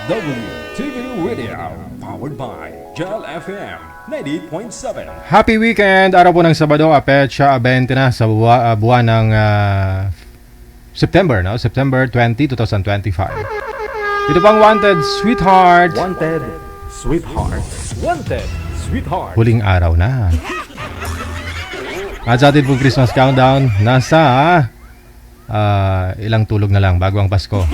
OFW TV Radio, powered by Gel FM 98.7. Happy weekend! Araw po ng Sabado, petsa 20 na sa buwan ng September, no? September 20, 2025. Ito pang Wanted Sweetheart. Wanted Sweetheart. Wanted Sweetheart. Huling araw na. At sa atin po Christmas countdown, nasa ilang tulog na lang bago ang Pasko.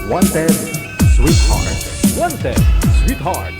Wanted Sweetheart. Wanted Sweetheart.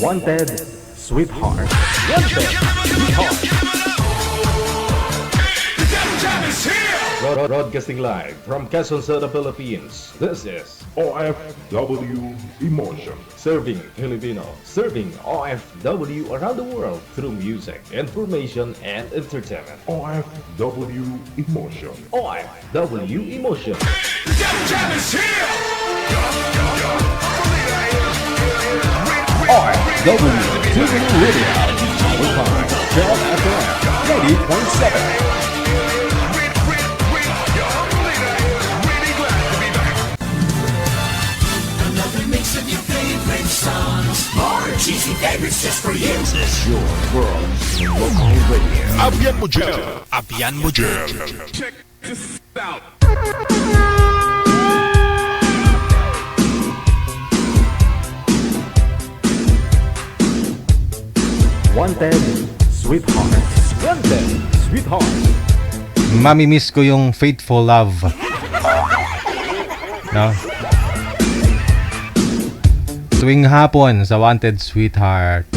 Wanted Sweetheart. Wanted Sweetheart. Broadcasting live from Quezon City, Philippines. This is OFW Emotion. Serving Filipino. Serving OFW around the world through music, information, and entertainment. OFW Emotion. OFW Emotion. OFW TV Radio, powered by Gel FM 90.7. Cheesy favorites just for you. This is your world in local radio. Abian mo Gel. Abian mo Gel. Check this out. Wanted Sweetheart. Wanted Sweetheart. Mamimiss ko yung Faithful Love. No? Tuwing hapon sa Wanted Sweetheart.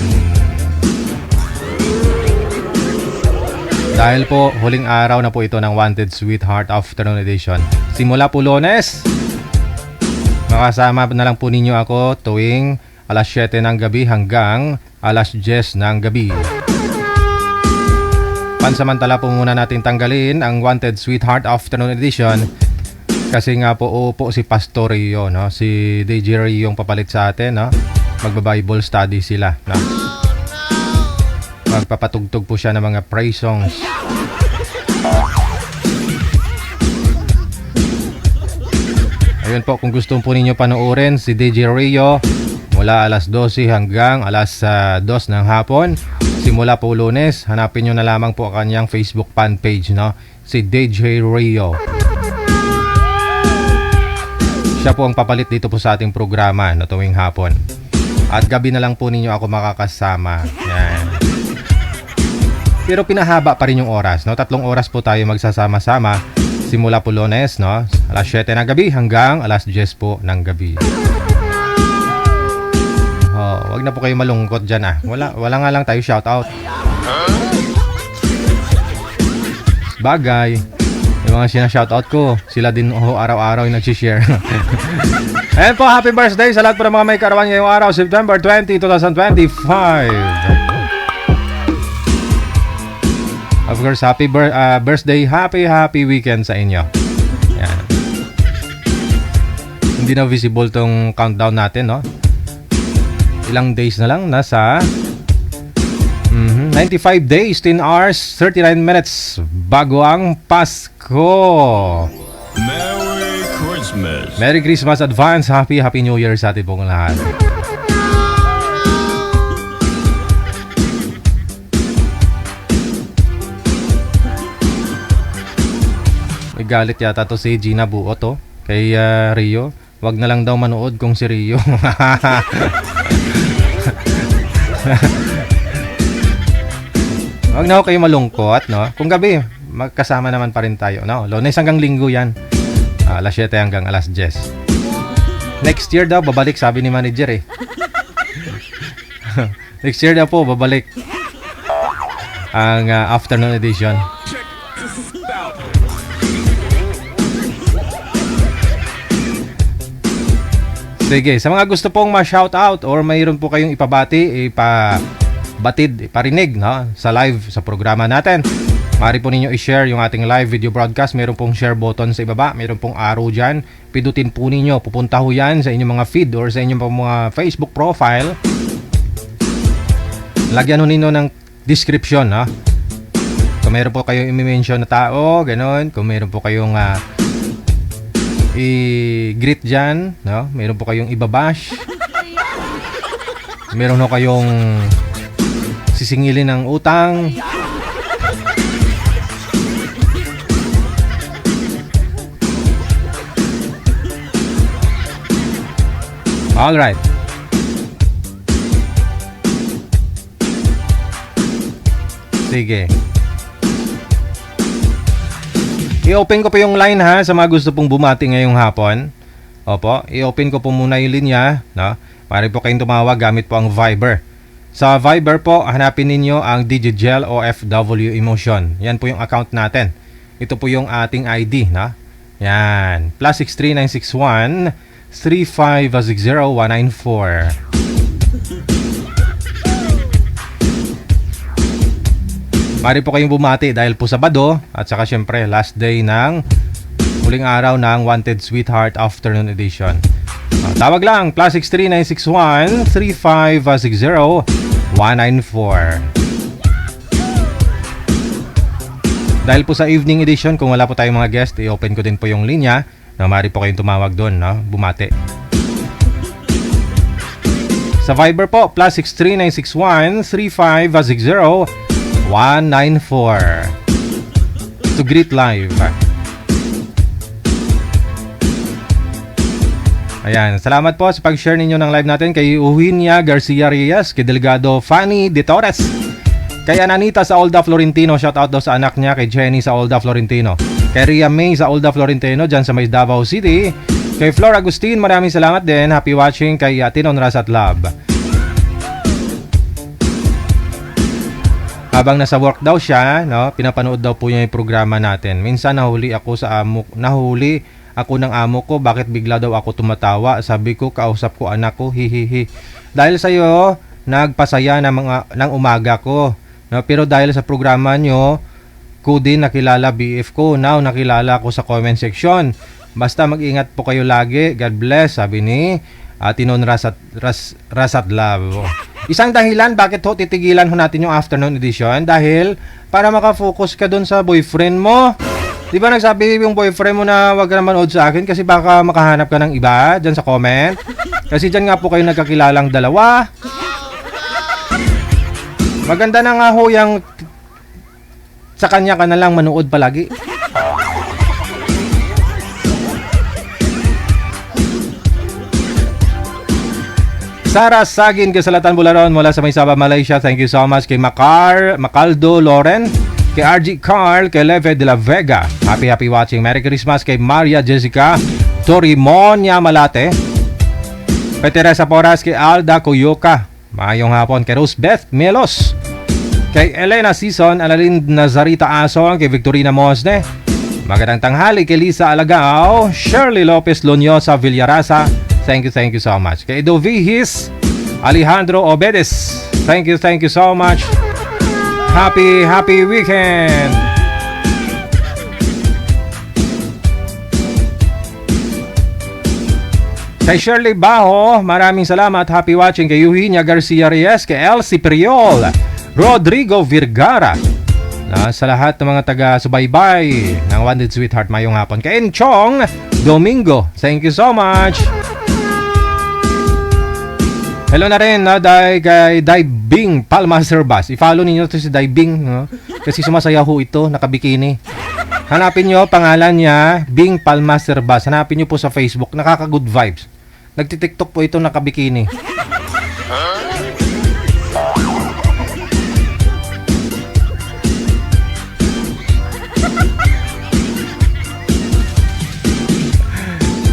Dahil po, huling araw na po ito ng Wanted Sweetheart Afternoon Edition. Simula po Lunes. Makasama na lang po ninyo ako tuwing alas 7 ng gabi hanggang alas 10 ng gabi. Pansamantala po muna natin tanggalin ang Wanted Sweetheart Afternoon Edition kasi nga po upo si Pastor Rio, no? Si DJ Rio yung papalit sa atin, no? Magba-Bible study sila, no? Magpapatugtog po siya ng mga praise songs. Ayun po, kung gusto po ninyo panoorin si DJ Rio mula alas 12 hanggang alas 2 ng hapon. Simula po Lunes, hanapin nyo na lamang po ang kanyang Facebook fan page, no? Si DJ Rio. Siya po ang papalit dito po sa ating programa, no, tuwing hapon. At gabi na lang po ninyo ako makakasama. Yan. Pero pinahaba pa rin yung oras, no? 3 oras po tayo magsasama-sama. Simula po Lunes, no? Alas 7 ng gabi hanggang alas 10 po ng gabi. Oh, wag na po kayo malungkot dyan, ah. Wala nga lang tayo shoutout. Bagay. Yung mga sinashoutout ko, sila din araw-araw yung nagsishare. Ayan po, happy birthday sa lahat po ng mga may karawan ngayong araw, September 20, 2025. Of course, happy birthday, happy weekend sa inyo. Yan. Hindi na visible tong countdown natin, no? Ilang days na lang, nasa 95 days, 10 hours, 39 minutes bago ang Pasko. Merry Christmas. Merry Christmas advance, Happy New Year sa atin pong lahat. May galit yata to si Gina Buo to kay Rio. Wag na lang daw manood kung si Rio. Wag na ako kayo malungkot, no? Kung gabi, magkasama naman pa rin tayo, no? Lunes hanggang Linggo yan. Alas 7 hanggang alas 10. Next year daw, babalik, sabi ni manager, eh. Next year daw po, babalik ang afternoon edition. Sige, sa mga gusto pong ma-shoutout or mayroon po kayong ipabati, iparinig, no, sa live sa programa natin, maaari po ninyo i-share yung ating live video broadcast. Mayroon pong share button sa ibaba, mayroon pong arrow dyan. Pindutin po ninyo, pupunta ho yan sa inyong mga feed or sa inyong mga Facebook profile. Lagyan ho ninyo ng description, no? Kung mayroon po kayong i-mention na tao, ganun. Kung mayroon po kayong i-greet dyan, no? Meron po kayong ibabash. Meron po kayong sisingilin ng utang. Alright. Sige. I-open ko po yung line, ha, sa mga gusto pong bumati ngayong hapon. Opo, i-open ko po muna yung linya, no? Maaari po kayong tumawag gamit po ang Viber. Sa Viber po, hanapin ninyo ang Digigel OFW Emotion. Yan po yung account natin. Ito po yung ating ID, no? Yan. +63 961 3560 194. Maaari po kayong bumati dahil po Sabado at saka syempre last day ng huling araw ng Wanted Sweetheart Afternoon Edition. Tawag lang, +63 961 3560 194. Dahil po sa evening edition, kung wala po tayong mga guest, i-open ko din po yung linya na maaari po kayong tumawag doon, no? Bumati. Sa Viber po, +63 961 3560 194 to greet live. Ayan, salamat po sa pag-share ninyo ng live natin kay Uhinia Garcia Reyes, kay Delgado Fanny De Torres, Kay Ananita sa Olda Florentino, shout out daw sa anak niya. Kay Jenny sa Olda Florentino. Kay Ria May sa Olda Florentino, dyan sa may Davao City. Kay Flor Agustin, maraming salamat din. Happy watching kay Tinon Rasat Lab. Habang nasa work daw siya, no, pinapanood daw po niya yung programa natin. Minsan nahuli ako ng amo ko, bakit bigla daw ako tumatawa? Sabi ko, kausap ko anak ko, hihihi. Dahil sa iyo, nagpasaya ng umaga ko. No, pero dahil sa programa nyo, ko din nakilala BF ko. Now, nakilala ko sa comment section. Basta mag-ingat po kayo lagi. God bless, sabi ni Tinon Rasat Love. Isang dahilan bakit ho titigilan ho natin yung afternoon edition dahil para makafocus ka dun sa boyfriend mo. Di ba nagsabi yung boyfriend mo na wag ka na manood sa akin kasi baka makahanap ka ng iba dyan sa comment? Kasi dyan nga po kayo nagkakilalang dalawa. Maganda na nga ho yung sa kanya ka na lang manood palagi. Sara Sagin, Kasalatan Bularon mula sa Maysaba, Malaysia. Thank you so much kay Macaldo Loren, kay RG Carl, kay Leve de la Vega. Happy watching. Merry Christmas kay Maria Jessica Torimonia Malate. Kay Teresa Porras, kay Alda Coyoca. Maayong hapon. Kay Rosebeth Melos. Kay Elena Season, Alalin Nazarita Ason, kay Victorina Mosne. Magandang tanghali kay Lisa Alagao, Shirley Lopez Lonyosa Villarasa. Thank you so much. Kay Edo Vihis, Alejandro Obedes. Thank you so much. Happy weekend. Kay Shirley Baho, maraming salamat. Happy watching. Kay Eugenia Garcia Reyes, kay Elsie Priol, Rodrigo Vergara. Sa lahat ng mga taga-subaybay ng Wanted Sweetheart, mayong hapon. Kay Enchong Domingo, thank you so much. Hello na rin kay Diving Palmaster Bus. I-follow ninyo to si Diving, no? Kasi sumasaya ho ito, nakabikini. Hanapin nyo, pangalan niya, Bing Palmaster Bus. Hanapin nyo po sa Facebook, nakaka-good vibes. Nagtitiktok po ito nakabikini.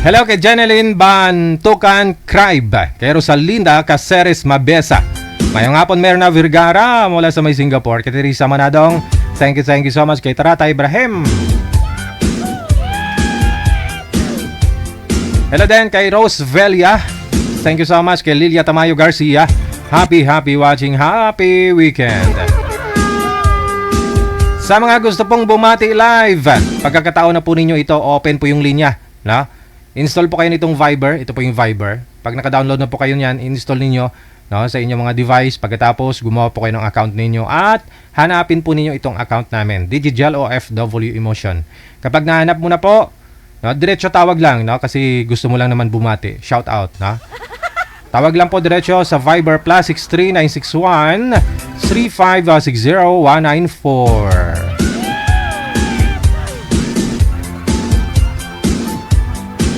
Hello kay Janeline Bantukan Cribe, kay Rosalinda Caceres Mabesa. Mayong hapon Merna Vergara mula sa may Singapore. Kay Teresa Manadong, thank you so much. Kay Tarata Ibrahim. Hello din kay Rose Velia. Thank you so much. Kay Lilia Tamayo Garcia. Happy watching. Happy weekend. Sa mga gusto pong bumati live, pagkakataon na po ninyo ito, open po yung linya, no? Install po kayo nitong Viber. Ito po yung Viber. Pag naka-download na po kayo niyan, install ninyo, no, sa inyong mga device. Pagkatapos, gumawa po kayo ng account ninyo at hanapin po ninyo itong account namin, Digigel OFW Emotion. Kapag nahanap mo na po, no, diretso tawag lang, no, kasi gusto mo lang naman bumati. Shout out, no? Tawag lang po diretso sa Viber +63 961 3560194.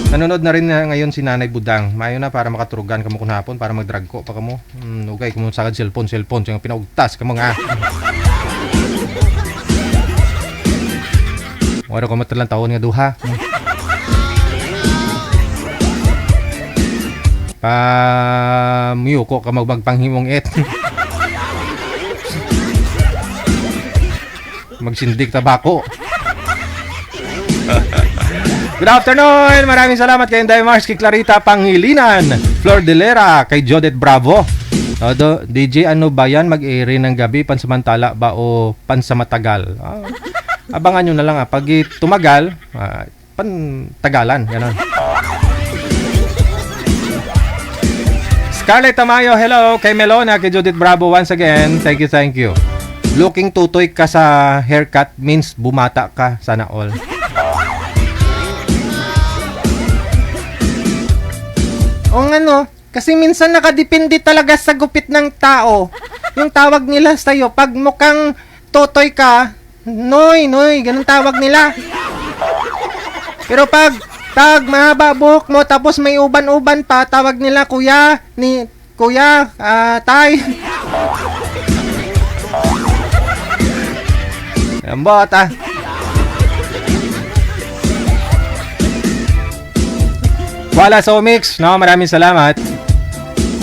Nanonood na rin ngayon si Nanay Budang. Mayo na para makaturugan kamo kunhapon para mag-drag ko pa kamo. Nugay kamo sagad cellphone yung pinaugtas kamo nga. Wala ko matalang taon nga duha. Miyuko ka magpanghimong et. Magsindik tabako. Good afternoon! Maraming salamat kay Inday Mars, kay Clarita Pangilinan, Flor Delera, kay Jodet Bravo. DJ, ano ba yan? Mag-air ng gabi, pansamantala ba o pansamatagal? Abangan nyo na lang. Pag tumagal, pantagalan. Ganon. Scarlett Tamayo, hello. Kay Melona, kay Judith Bravo once again. Thank you. Looking tutoy ka sa haircut means bumata ka. Sana all. O ano, kasi minsan nakadepende talaga sa gupit ng tao. Yung tawag nila sa'yo, pag mukhang totoy ka, noy, ganun tawag nila. Pero pag mahaba buhok mo, tapos may uban-uban pa, tawag nila kuya, tay. Lambot ah. Wala sa Omix, no? Maraming salamat.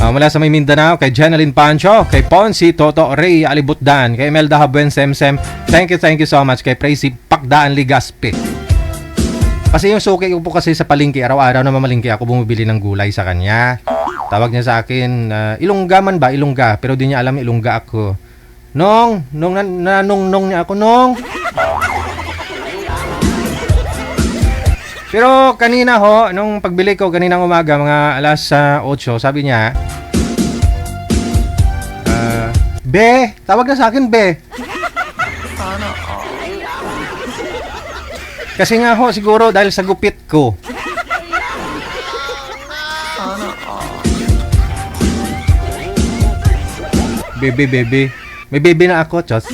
Mula sa may Mindanao, kay Jeneline Pancho, kay Ponsi, Toto, Ray, Alibutdan, kay Melda Habuen, Semsem. Thank you so much. Kay Praisy Pakdaan Ligaspi. Kasi yung suki ko po kasi sa palengke, araw-araw na mamalingki ako bumibili ng gulay sa kanya. Tawag niya sa akin, Ilongga man ba? Ilongga. Pero di niya alam Ilongga ako. Nong niya ako, Nong. Pero kanina ho, nung pagbili ko kaninang umaga, mga alas 8, sabi niya, Be, tawag na sa akin, Be. Kasi nga ho, siguro dahil sa gupit ko. Bebe. May bebe na ako, Chos.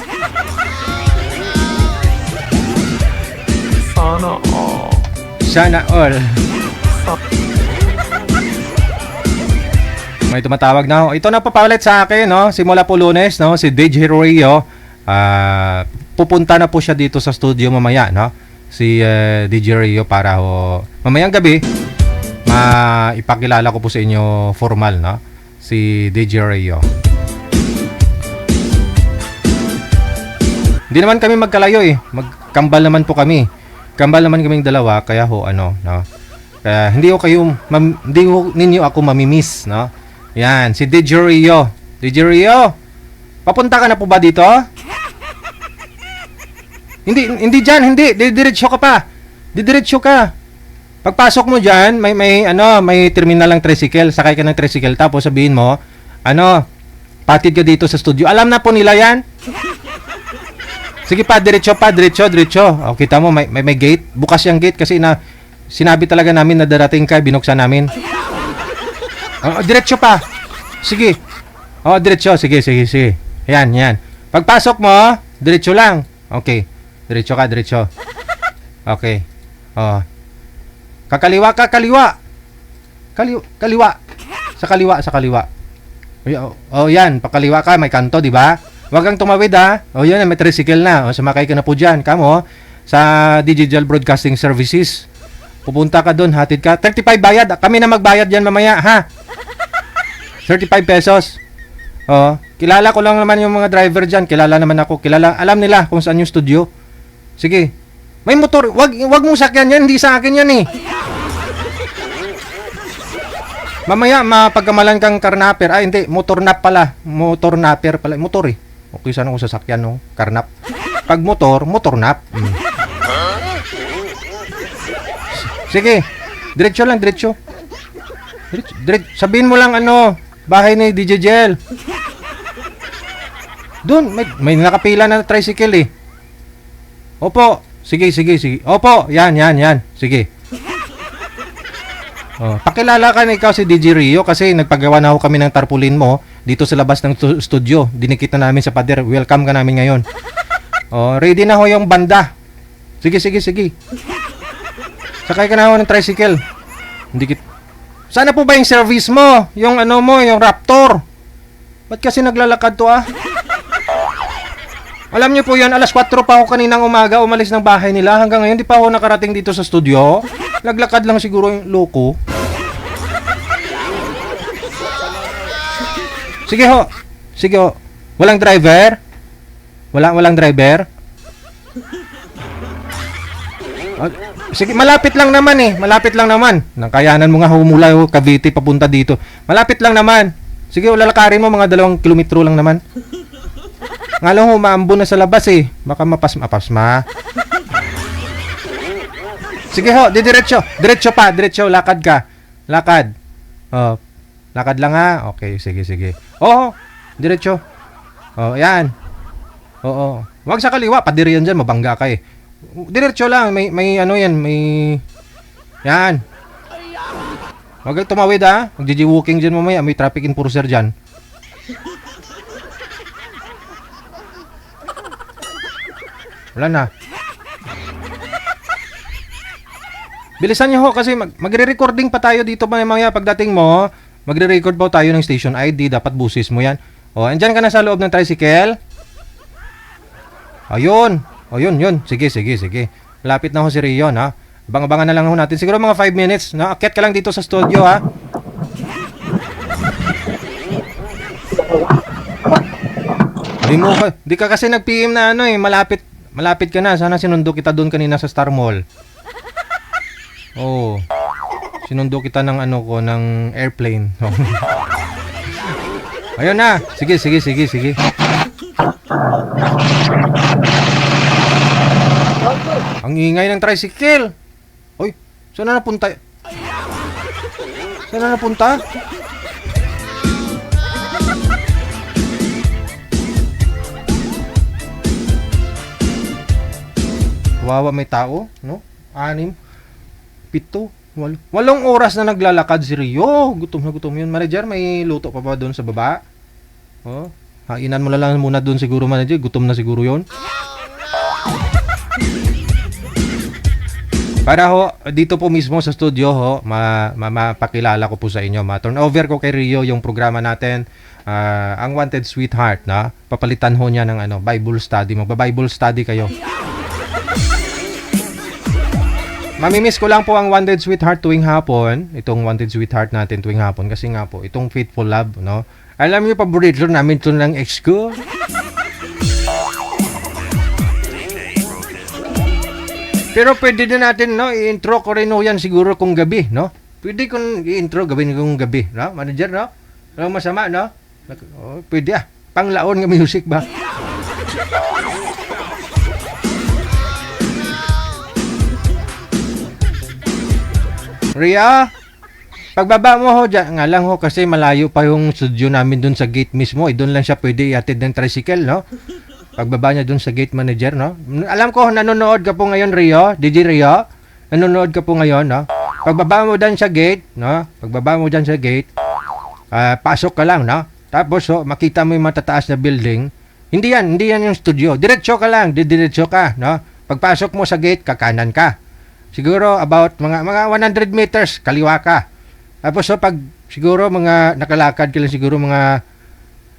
Sana all. May tumatawag na ho. Ito na papalit sa akin, no? Simula po Lunes, no? Si DJ Rio. Pupunta na po siya dito sa studio mamaya, no? Si DJ Rio para ho mamayang gabi ipakilala ko po sa inyo formal, no? Si DJ Rio. Hindi naman kami magkalayo eh. Magkambal naman po kami. Kambal naman kaming dalawa kaya ho no? Kaya hindi ho ninyo ako mamimiss, no? Yan, si DJ Rio. DJ Rio, papunta ka na po ba dito? Hindi diyan, hindi. Didiretso ka pa. Didiretso ka. Pagpasok mo diyan, may terminal ng tricycle, sakay ka ng tricycle tapos sabihin mo, patid ka dito sa studio. Alam na po nila 'yan. Sige pa, diretso. O, kita mo may gate. Bukas yung gate kasi sinabi talaga namin na darating ka, binuksan namin. Diretso pa. Sige. Diretso. Sige. Yan. Pagpasok mo, diretso lang. Okay. Diretso ka. Okay. Kakaliwa. Kaliwa. Sa kaliwa. Yan. Pakaliwa ka. May kanto, di ba? Huwag kang tumawid, ha. Yan. May tricycle na. Sumakay ka na po dyan. Kamo, sa Digital Broadcasting Services. Pupunta ka doon. Hatid ka. 35 bayad. Kami na magbayad dyan mamaya, ha. 35 pesos. Kilala ko lang naman yung mga driver dyan. Kilala naman ako. Alam nila kung saan yung studio. Sige. May motor. Wag mong sakyan yan. Hindi sa akin yan eh. Mamaya, mapagkamalan kang karnaper. Hindi. Motor nap pala. Motor napper pala. Motor eh. Okay, sana kung sasakyan, no? Karnap. Pag motor nap. Sige. Diretso lang. Sabihin mo lang bahay ni DJ Jel. Doon, may nakapila na tricycle eh. Opo. Sige. Opo, yan. Sige. Pakilala ka na ikaw si DJ Rio kasi nagpagawa na ako kami ng tarpaulin mo dito sa labas ng studio. Dinikit na namin sa pader. Welcome ka namin ngayon. Ready na ho yung banda. Sige. Sakay ka na ho ng tricycle. Sana po ba yung service mo? Yung yung Raptor? Ba't kasi naglalakad to Alam niyo po yan, alas 4 pa ako kaninang umaga umalis ng bahay nila. Hanggang ngayon, di pa ako nakarating dito sa studio. Naglakad lang siguro yung loko. Sige ho. Walang driver? Walang driver? Sige, malapit lang naman. Nakayanan mo nga mula Cavite papunta dito. Malapit lang naman. Sige, lalakarin mo mga 2 kilometro lang naman. Nga lang maambo na sa labas eh. Baka mapas-ma. Sige ho, diretso. Diretso, lakad ka. Lakad. Lakad lang ha. Okay, sige. Diretso. Yan. Oo. Huwag sa kaliwa, padiri yan dyan, mabangga ka eh. Diretso lang, may yan. Huwag kang tumawid ha. Magji-walking dyan mamaya, may traffic enforcer dyan. Wala na. Bilisan nyo ho kasi magre-recording pa tayo dito mamaya pagdating mo. Magre-record pa tayo ng station ID, dapat busis mo yan. Andyan ka na sa loob ng tricycle. Ayun. O yun. Sige. Lapit na ho si Rio, ha? Abang-abangan na lang ho natin. Siguro mga 5 minutes, no? Akyat ka lang dito sa studio, ha? Di ka kasi nag-PM na ano eh, malapit ka na. Sana sinundo kita doon kanina sa Star Mall. Oh. Sinundo kita ng ano ko, ng airplane. Ayun na. Sige. Ang ingay ng tricycle. Oy, saan na napunta? Kawawa, may tao, no? 6, 7, 8. 8 oras na naglalakad si Rio. Gutom na gutom yun. Manager, may luto pa ba doon sa baba? Oh, hainan mo lang muna doon siguro, manager. Gutom na siguro yun. Para ho, dito po mismo sa studio ho, mapakilala ko po sa inyo. Ma-turn over ko kay Rio yung programa natin. Ang Wanted Sweetheart, na papalitan ho niya ng ano, Bible study. Magba-Bible study kayo. Mamimiss ko lang po ang Wanted Sweetheart tuwing hapon. Itong Wanted Sweetheart natin tuwing hapon. Kasi nga po, itong Faithful Love, no? Alam niyo, paborito namin ito ng ex ko. Pero pwede din natin, no? I-intro ko rin ho yan siguro kung gabi, no? Pwede kong i-intro gawin kong gabi, no? Manager, no? Walang masama, no? Oh, pwede Panglaon ng music ba? Ria, pagbaba mo ho dyan, nga lang ho kasi malayo pa yung studio namin dun sa gate mismo. Doon lang siya pwede iatid ng tricycle, no? Pagbaba niya dun sa gate manager, no? Alam ko, nanonood ka po ngayon, Rio. DJ Rio, nanonood ka po ngayon, no? Pagbaba mo dyan sa gate, no? Pasok ka lang, no? Tapos, makita mo yung matataas na building. Hindi yan yung studio. Diretso ka lang, diretso ka, no? Pagpasok mo sa gate, kakanan ka. Siguro about mga 100 meters kaliwa ka. Tapos pag siguro mga nakalakad ka lang siguro mga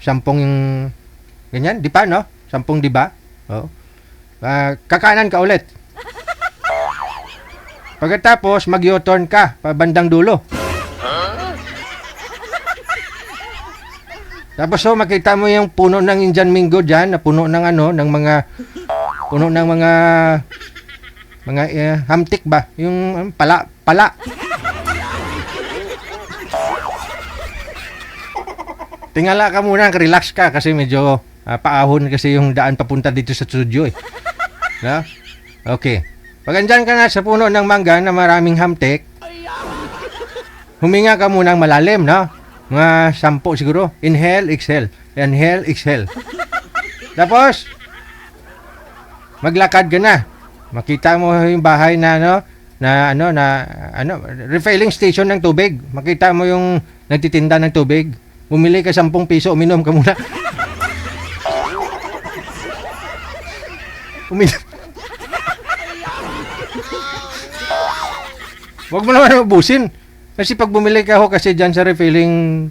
10 yung ganyan, di pa, no? 10, di ba? Oh. Kakanan ka ulit. Pagkatapos mag-U-turn ka pa bandang dulo. Tapos makita mo yung puno ng Indian Mingo diyan, na puno ng ano, ng mga hamtik ba? Yung pala. Tingala ka muna, relax ka kasi medyo paahon kasi yung daan papunta dito sa studio eh. No? Okay. Pag andyan ka na sa puno ng mangga na maraming hamtik, huminga ka muna ng malalim, no? Mga 10 siguro. Inhale, exhale. Inhale, exhale. Tapos, maglakad ka na. Makita mo yung bahay na refilling station ng tubig. Makita mo yung nagtitinda ng tubig. Bumili ka 10 piso, uminom ka muna. Wag mo naman ubusin. Kasi pag bumili ka ho kasi diyan sa refilling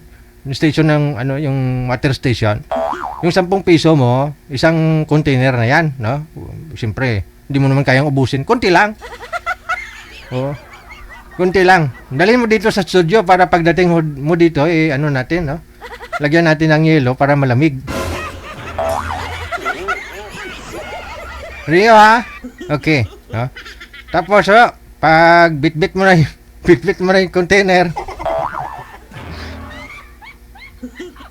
station ng yung water station, yung 10 piso mo, isang container na yan, no? Siyempre, hindi mo naman kayang ubusin. Kunti lang. Oh. Kunti lang. Dalhin mo dito sa studio para pagdating mo dito, natin, no? Lagyan natin ng yelo para malamig. Rio, ha? Okay. No? Tapos, pag bitbit mo na yung container,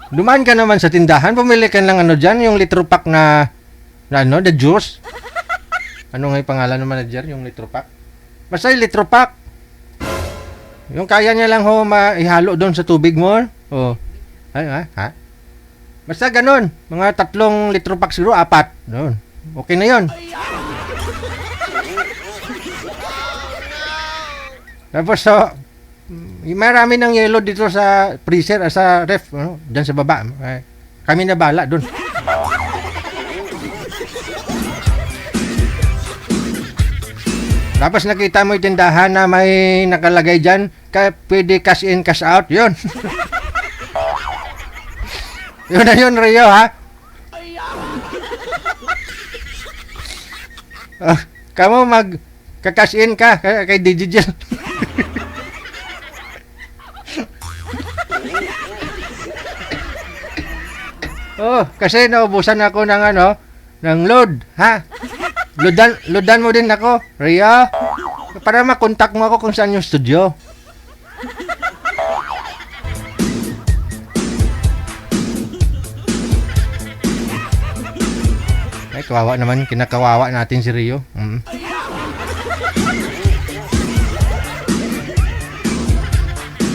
dumaan ka naman sa tindahan, pumili ka ng dyan, yung litro pack na the juice. Ano nga yung pangalan ng manager, yung litro pack? Basta yung litro pack. Yung kaya niya lang ihalo doon sa tubig mo. Oh. Ha? Basta ganun. Mga 3 litro pack siguro, 4. Doon. Okay na yun. Tapos, marami ng yelo dito sa freezer, sa ref, dyan sa baba. Kami na bala doon. Tapos nakita mo yung tindahan na may nakalagay dyan, pwede cash in, cash out, yun. Yun na yun, Rio, ha? Kamo kakash in ka kay Digigel. Oh, kasi naubusan ako ng ng load, ha? Loadan mo din ako, Ria. Para makontak mo ako kung saan yung studio. Ay, kawawa naman. Kinakawawa natin si Rio.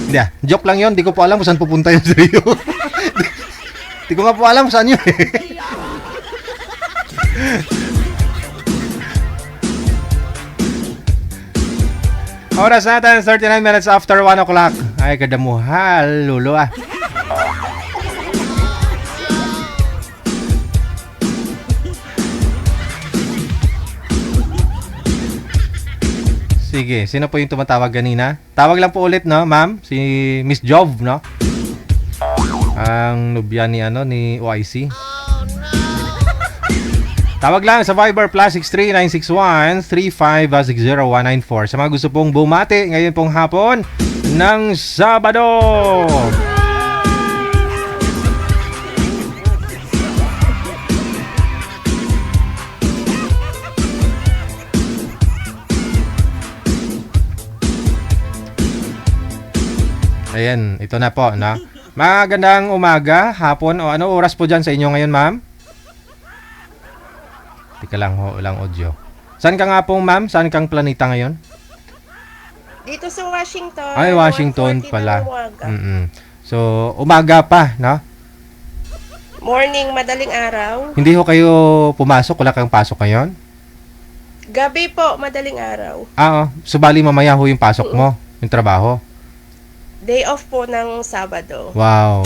Hindi joke lang yon. Di ko po alam kung saan pupunta yung si Rio. Di ko nga po alam saan yun eh. Oras natin, 39 minutes after 1 o'clock. Ay, kadamuhal, lulo ah. Sige, sino po yung tumatawag kanina? Tawag lang po ulit, no, ma'am? Si Miss Jov, no? Ang nobya ni, ni OIC. Tawag lang sa Viber plus 63961-3560-194 sa mga gusto pong bumati ngayon pong hapon ng Sabado. Ayan, ito na po, no? Magandang umaga, hapon, o ano oras po dyan sa inyo ngayon, ma'am? Tika lang ho, walang audio. Saan ka nga po, ma'am? Saan kang planeta ngayon? Dito sa Washington. Ay, Washington 1:40 pala. ng umaga. So, umaga pa, no? Morning, madaling araw. Hindi ho kayo pumasok, wala kang pasok ngayon? Gabi po, madaling araw. Subali mamaya ho yung pasok mo, yung trabaho. Day off po ng Sabado. Wow.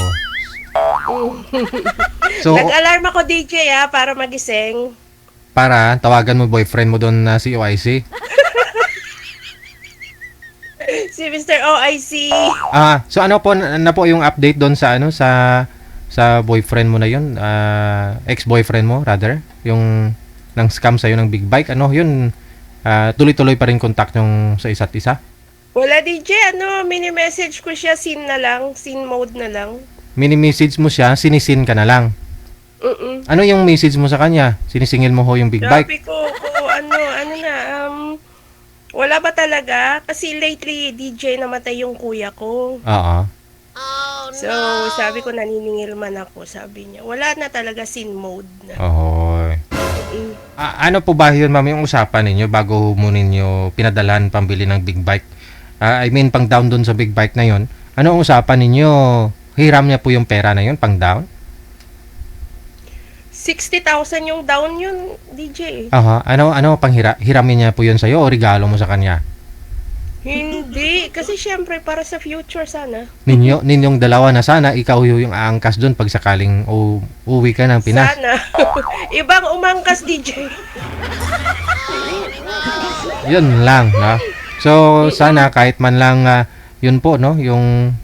So, Nag-alarm ako DJ para magising. para tawagan mo boyfriend mo doon na si OIC. Si Mr. OIC. So ano po na po yung update doon sa sa boyfriend mo na yun, ex-boyfriend mo rather, yung nang scam sa ng big bike, yun, tuloy-tuloy pa rin contact yung sa isa't isa? Wala DJ, mini-message ko siya, scene mode na lang. Mini-message mo siya, sinisin ka na lang. Ano yung message mo sa kanya? Sinisingil mo ho yung big bike? Sabi ko, wala ba talaga? Kasi lately, DJ, namatay yung kuya ko. Oo. So, sabi ko, naniningil man ako, sabi niya. Wala na talaga scene mode na. Ohoy. Ano po ba yun, ma'am, yung usapan ninyo bago mo ninyo pinadalan pambili ng big bike? I mean, pang down dun sa big bike na yun. Ano ang usapan ninyo? Hiram niya po yung pera na yun, pang down? 60,000 yung down yun, DJ. Ano pang hiramin niya po yun sa'yo o regalo mo sa kanya? Hindi, kasi syempre para sa future sana. Ninyong dalawa na sana, ikaw yung aangkas doon pag sakaling uwi ka ng Pinas. Sana. Ibang umangkas, DJ. Yun lang, no? So, sana kahit man lang, yun po, no? Yung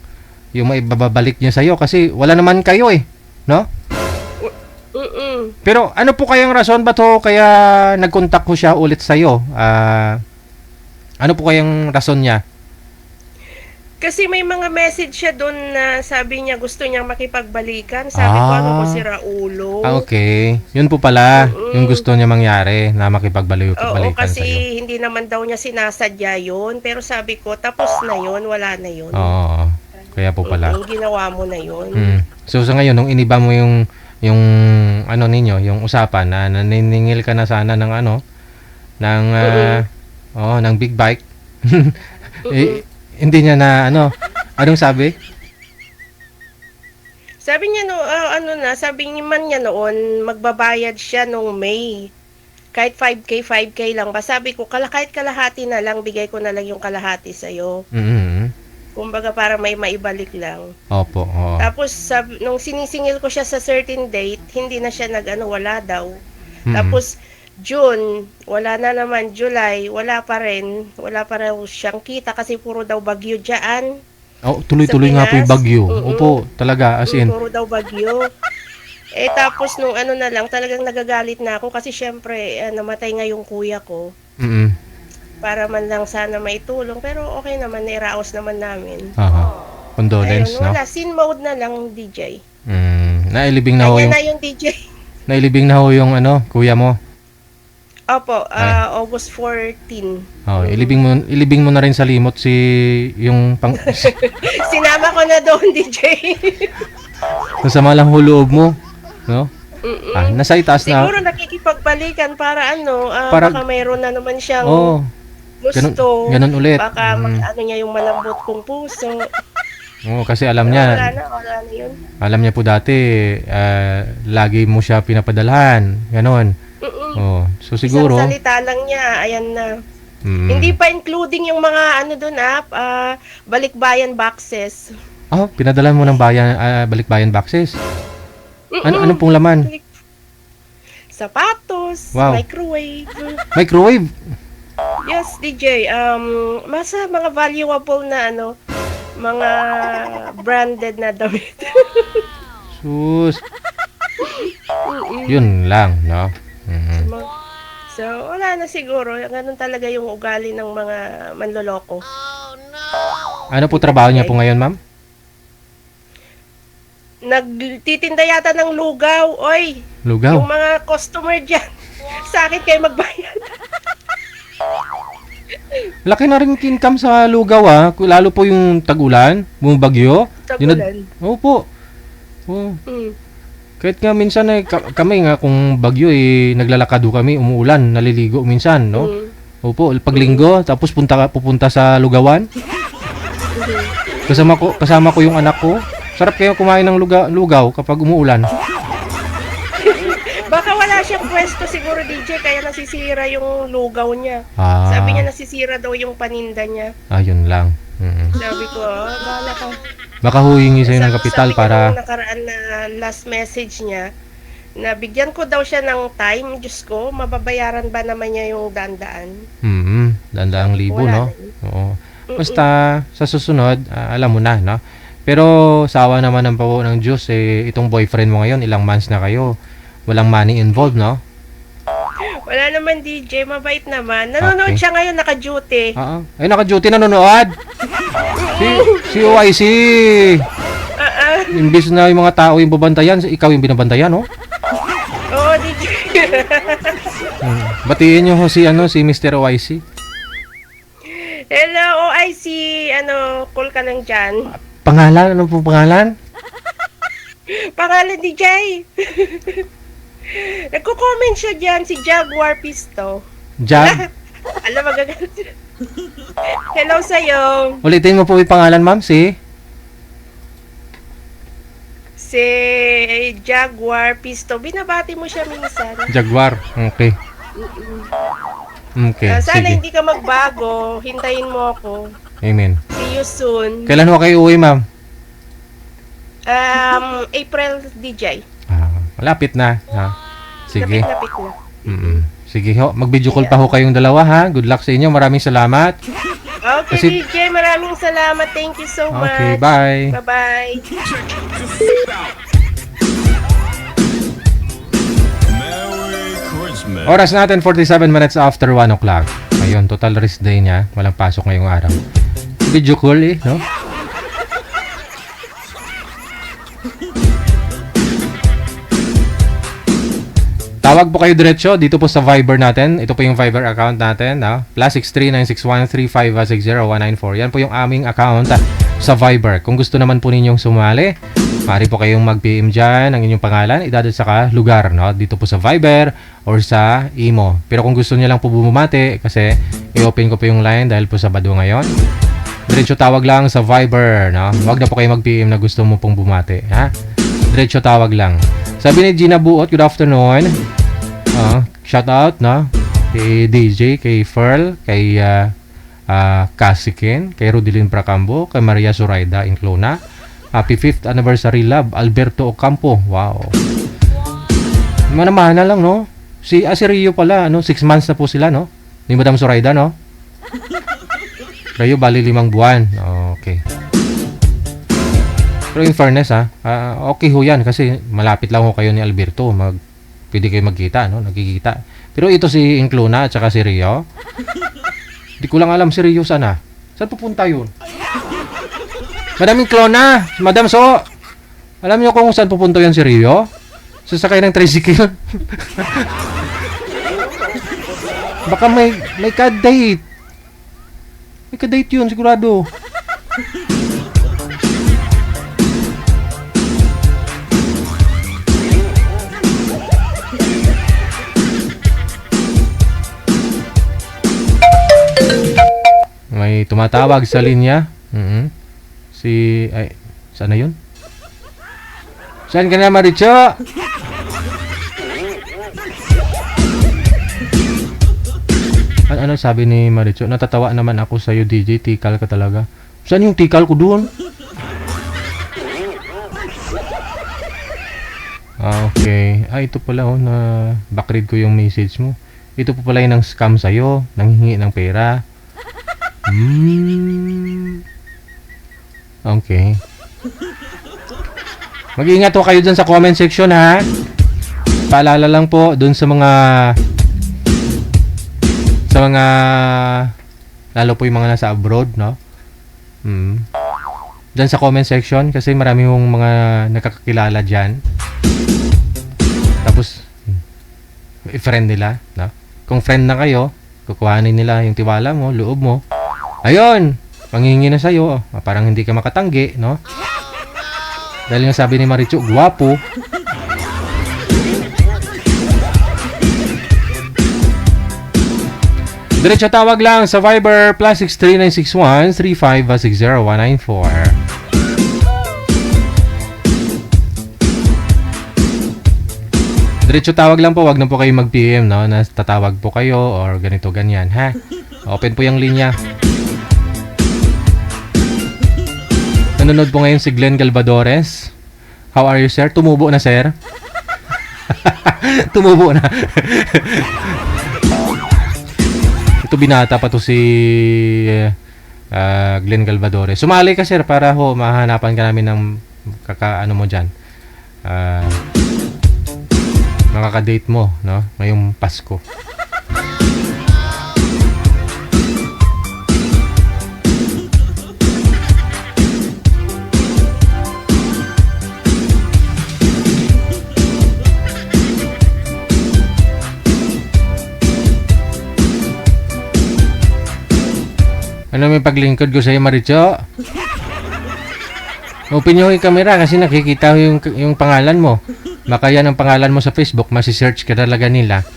maibabalik niya sa'yo kasi wala naman kayo no? Pero ano po kayang rason ba to kaya nag-contact ko siya ulit sa'yo? Ano po kayang rason niya? Kasi may mga message siya doon na sabi niya gusto niyang makipagbalikan. Sabi ko, ano ko si Raulo. Okay. Yun po pala yung gusto niya mangyari na makipagbalikan Oo, kasi sa'yo. hindi naman daw niya sinasadya yun. Pero sabi ko, tapos na yun, wala na yun. Oo. Kaya po pala. Yung ginawa mo na yun. So sa ngayon, nung iniba mo yung ano ninyo, yung usapan na naniningil ka na sana ng ng big bike. Hindi niya na anong sabi? Sabi niya sabi niya noon, magbabayad siya nung May. Kahit 5K lang ba? Sabi ko, kahit kalahati na lang, bigay ko na lang yung kalahati sa'yo. Kumbaga para may maibalik lang. Opo. Oo. Tapos nung sinisingil ko siya sa certain date, hindi na siya wala daw. Tapos June, wala na naman. July, wala pa rin. Wala pa rin siyang kita kasi puro daw bagyo dyan. Tuloy-tuloy nga po yung bagyo. Opo, talaga, as in. Puro daw bagyo. Tapos nung ano na lang, talagang nagagalit na ako kasi syempre, namatay nga yung kuya ko. Mm. Para man lang sana maitulong. Pero okay naman, nairaos naman namin. Aha. Condolence, Ayun, no? wala. Sin mode na lang, DJ. Nailibing na ho Kanya yung na yung DJ. nailibing na ho yung kuya mo. Opo, Ay. August 14. Oh, ilibing mo na rin sa limot si yung pang Sinama ko na doon, DJ. Masama lang ho loob mo, no? Nasa itaas na. Siguro nakikipagbalikan para Para- baka mayroon na naman siyang Oh, gusto. ganun ulit. Baka ano niya yung malambot kong puso. Kasi alam Wala niya, na yun. alam niya po dati lagi mo siya pinapadalan, ganon. Oh, so siguro Isang salita lang niya, ayan na. mm. Hindi pa including yung mga doon balikbayan boxes. Pinadala mo ng balikbayan boxes. Ano pong laman? Sapatos, Wow. microwave. Microwave. Yes, DJ. Masa mga valuable na mga branded na damit. Sus. Yun lang, no? Mhm. So, wala na siguro. Ganun talaga yung ugali ng mga manloloko. Ano po trabaho niya po ngayon, ma'am? Nagtitinda yata ng lugaw. Oy, Lugaw. yung mga customer dyan, sa akin kayo magbayad. Laki na rin income sa lugaw, lalo po yung tag-ulan, bumabagyo. Tagulan. Opo. Oh. Mm. Kahit nga minsan kami nga kung bagyo naglalakado kami, umuulan, naliligo minsan, no? Mm. Opo, paglinggo tapos pupunta sa lugawan. Kasama ko yung anak ko. Sarap kayo kumain ng lugaw kapag umuulan. Baka wala siyang pwesto siguro, DJ, kaya nasisira yung lugaw niya. Ah, Sabi niya nasisira daw yung paninda niya. Yun lang. Sabi ko, bahala ka. Baka huwingi sa'yo ng kapital Sabi ko para nung nakaraan na last message niya, na bigyan ko daw siya ng time. Diyos ko, mababayaran ba naman niya yung dandaan? Dandaang libo, Wala no? na yun. Oo. Basta sa susunod, alam mo na, no? Pero sawa naman ng pao ng Diyos, itong boyfriend mo ngayon, ilang months na kayo. Walang money involved, no? Wala naman, DJ. Mabait naman. Nanonood Okay. siya ngayon, naka-duty. Ay, naka-duty nanonood. Si OIC. Imbis na yung mga tao yung babantayan, ikaw yung binabantayan, no? Oo, DJ. Batiin nyo si Mr. OIC. Hello, OIC. Call ka lang dyan. Pangalan? Ano po pangalan? Pangalan, DJ. Nagko-comment siya dyan, si Jaguar Pisto. Jag? Alam, magagalit. Hello sa'yo. Ulitin mo po yung pangalan, ma'am, si Jaguar Pisto. Binabati mo siya minsan. Jaguar. Okay. Okay, Sana sige. hindi ka magbago. Hintayin mo ako. Amen. See you soon. Kailan ho kayo uwi, ma'am? April, DJ. Malapit na. Sige. Lapit na. Sige ho, mag-video call pa ho kayong dalawa, ha? Good luck sa inyo. Maraming salamat. Okay, Kasi- DJ. Maraming salamat. Thank you so much. Okay, bye. Bye-bye. Merry Christmas. Oras natin 47 minutes after 1 o'clock. Ayun, total rest day niya. Walang pasok ngayong araw. Video call no? Tawag po kayo diretso dito po sa Viber natin. Ito po yung Viber account natin, no? +6396135601994. Yan po yung aming account sa Viber. Kung gusto naman po ninyong sumali, maaari po kayong mag-PM dyan ang inyong pangalan, edad at saka lugar, no? Dito po sa Viber or sa Imo. Pero kung gusto niyo lang po bumati, kasi i-open ko po yung line dahil po Sabado ngayon, diretso tawag lang sa Viber, no? Huwag na po kayo mag-PM na gusto mo pong bumati, ha? Diretso tawag lang. Sabi ni Gina Buot, good afternoon. Shout out, no? Kay DJ, kay Ferl, kay Kasikin, kay Rodilyn Bracambo, kay Maria Zoraida Inclona. Happy 5th anniversary love, Alberto Ocampo. Wow. Manamana lang, no? Si Rio pala, 6 months na po sila, no? Ni Madam Zoraida, no? Rio, bali 5 buwan. Okay. Pero in fairness okay ho yan kasi malapit lang ho kayo ni Alberto. Pwede kayo magkita, no? Nagkikita. Pero ito si Inclona at saka si Rio. Hindi ko lang alam si Rio sana. Saan pupunta yun? Madam Inclona, Madam So, alam niyo kung saan pupunta yan si Rio? Sasakay ng tricycle. Baka may ka-date. May ka-date yun, sigurado. May tumatawag sa linya. Saan na yun? Saan ka na, Maricho? Ano sabi ni Maricho? Natatawa naman ako sa'yo, DJ. Tikal ka talaga. Saan yung tikal ko doon? Okay. Ito pala na backread ko yung message mo. Ito po pala yung scam sa'yo. Nanghingi ng pera. Okay. Mag-iingat po kayo dun sa comment section, ha? Paalala lang po dun sa mga lalo po yung mga nasa abroad, no? Dun sa comment section kasi marami yung mga nakakakilala dyan. Tapos i-friend nila, no? Kung friend na kayo, kukuhanin nila yung tiwala mo, loob mo. Ayun, panghihingi na sa'yo. Parang hindi ka makatanggi, no? Dahil nga sabi ni Marichu, guwapo. Diretso tawag lang sa Viber +63961 3560194. Diretso tawag lang po, wag na po kayo mag-PM, no? Na tatawag po kayo or ganito ganyan, ha? Open po yung linya. Nanonood po ngayon si Glenn Galvadores. How are you, sir? Tumubo na, sir? Tumubo na. Ito binata pa to si Glenn Galvadores. Sumali ka, sir, para ho mahanapan ka namin ng ano mo dyan. Makaka-date mo, no? Ngayong Pasko. Ano may paglingkod ko sa'yo, Maricho? Open nyo yung camera kasi nakikita yung pangalan mo. Baka yan ang pangalan mo sa Facebook, masi-search ka talaga nila.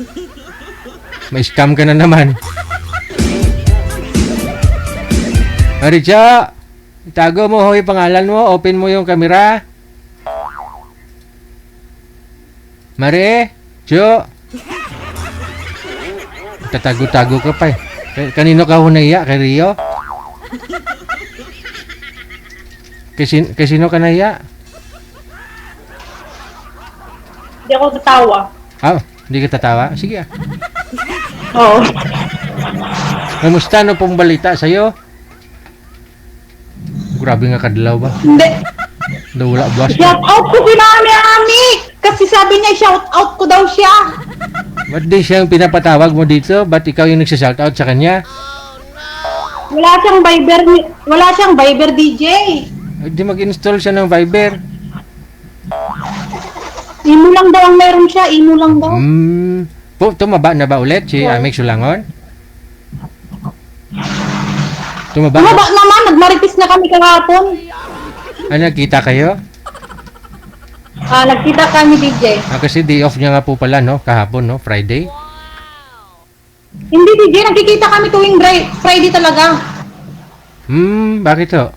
May scam ka na naman. Maricho! Itago mo ho yung pangalan mo, open mo yung camera. Mari! Jo! Tatago-tago ka pa eh. Kanino ka ho naiya? Kay Rio? Kay sino ka naiya? Hindi ako tatawa. Hindi ka tatawa? Sige Oo. Kamusta no pong balita sa'yo? Grabe nga kadlaw ba? Hindi. Wala ba? Shout out ko Ami. Kasi sabi niya shout out ko daw siya. Ba't di siya yung pinapatawag mo dito? Ba't ikaw yung nagsashoutout sa kanya? Wala siyang Viber DJ. Di mag-install siya ng Viber. Imo lang daw ang meron siya. Imo lang daw. Tumaba na ba ulit si Amix Sulangon? Tumaba naman. Nagmaritis na kami kahapon. Nagkita kayo? Nagkita kami DJ. Kasi day off niya nga po pala, no? Kahapon, no? Friday. Hindi DJ. Nagkikita kami tuwing Friday talaga. Bakit to?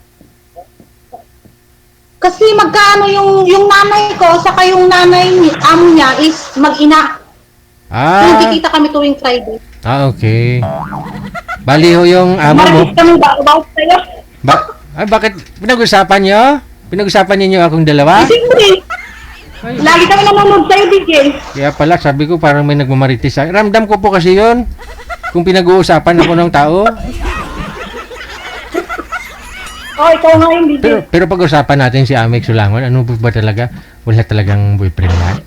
Kasi magkaano yung nanay ko saka yung nanay ni amo niya is mag-ina. Nagkikita kami tuwing Friday. Okay. Bali ho yung amo mo. Maritis kami about sa'yo. Bakit? Pinag-usapan niyo? Pinag-usapan niyo akong dalawa? Siyempre. Lagi kami nanonood sa'yo, DJ. Kaya pala, sabi ko parang may nagmamaritis. Ramdam ko po kasi yun. Kung pinag-uusapan ako ng tao. Oh, ikaw nga yung DJ. Pero pag-usapan natin si Amik Sulangon, ano ba talaga? Wala talagang boyfriend yan?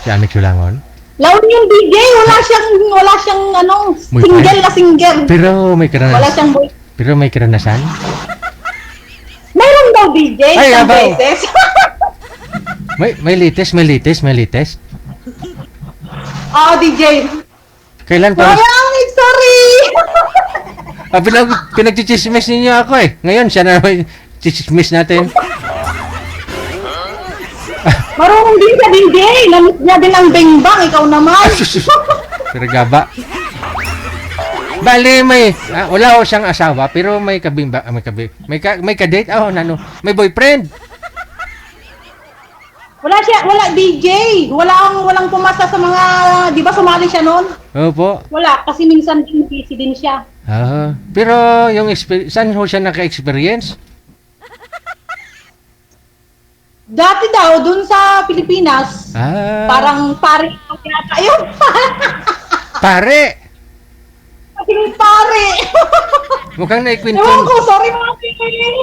Si Amik Sulangon? Laon yung DJ, wala siyang Boyfriend? single na single. Pero may Wala karanasan. siyang boy. Pero may karanasan? Mayroon daw DJ, Ay, isang abaw. beses. May latest. DJ. Kailan pa? Maraming sorry. Pinagchichismis ninyo ako eh. Ngayon, siya na naman chichismis natin. Marunong din sa DJ. Namit niya din ang bengbang, ikaw naman. Pero gaba. Bali, wala ko siyang asawa, pero may may kadate, may boyfriend. Wala DJ. Walang pumasa sa mga, di ba sumali siya noon? Opo. Wala, kasi minsan busy din siya. Pero yung saan ho siya naka-experience? Dati daw, dun sa Pilipinas, parang pare yata yun. Pare! Kasi pare. Mukhang naikwento. Ewan ko, sorry mga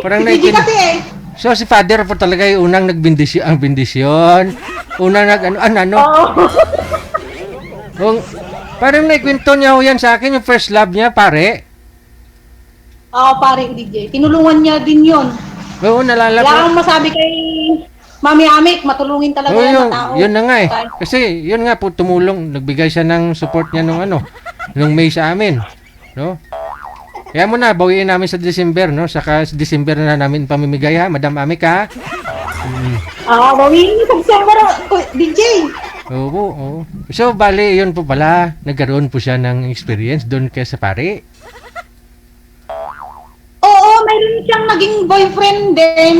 Parang DJ naikwento. kasi eh. So, si Father po talaga yung unang ang bendisyon. Unang Oo. Parang naikwento niya ho yan sa akin, yung first love niya, pare. Oo, pare DJ. Tinulungan niya din yun. Oo, nalala ko. Wala kang masabi kay Mami Amik, matulungin talaga Oo, yan na tao. yun na nga eh. Kasi, yun nga po, tumulong, nagbigay siya ng support niya nung May sa amin. No? Kaya mo na, bawiin namin sa December, no? Saka sa December na namin pamimigay, ha? Madam Amik, ha? Bawiin sa December, DJ. Oo. So, bali, yun po pala, nagkaroon po siya ng experience doon kay sa pare. Oo, mayroon siyang naging boyfriend din.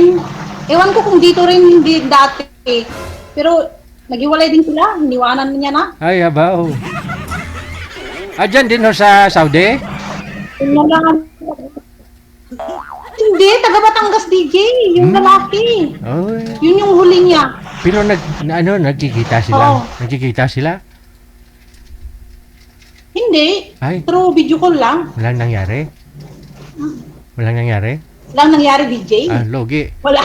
Ewan ko kung dito rin hindi dati. Pero, naghiwalay din sila. Iniwanan niya na. Ay, habaw. Dyan din ho sa Saudi? Yun lang. Hindi, taga Batangas DJ. Yung lalaki. Oy. Yun yung huli niya. Pero nagkikita sila? Oo. Nagkikita sila? Hindi. Ay. Through video call lang. Walang nangyari? Walang nangyari? Lang nangyari DJ. Logi. Wala.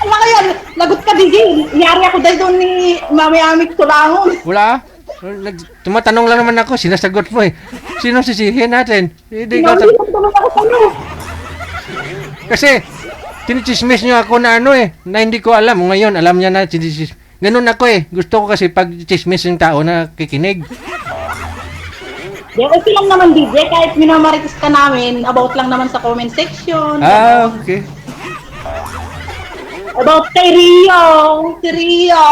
Wala kaya, lagot ka DJ. Yari ako dahil doon ni Mami Amik Sulangon. Wala. Tumatanong lang naman ako, sinasagot mo eh. Sino sisihin natin? Hindi ikaw Hindi lang tulong ako sa'yo. Kasi, tinichismis niyo ako na na hindi ko alam. Ngayon, alam niya na tinichismis. Ganun ako eh. Gusto ko kasi pag chismis yung tao na kikinig. Di, okay lang naman DJ, kahit minamarites ka namin, about lang naman sa comment section. Okay. About kay Rio. Si Rio.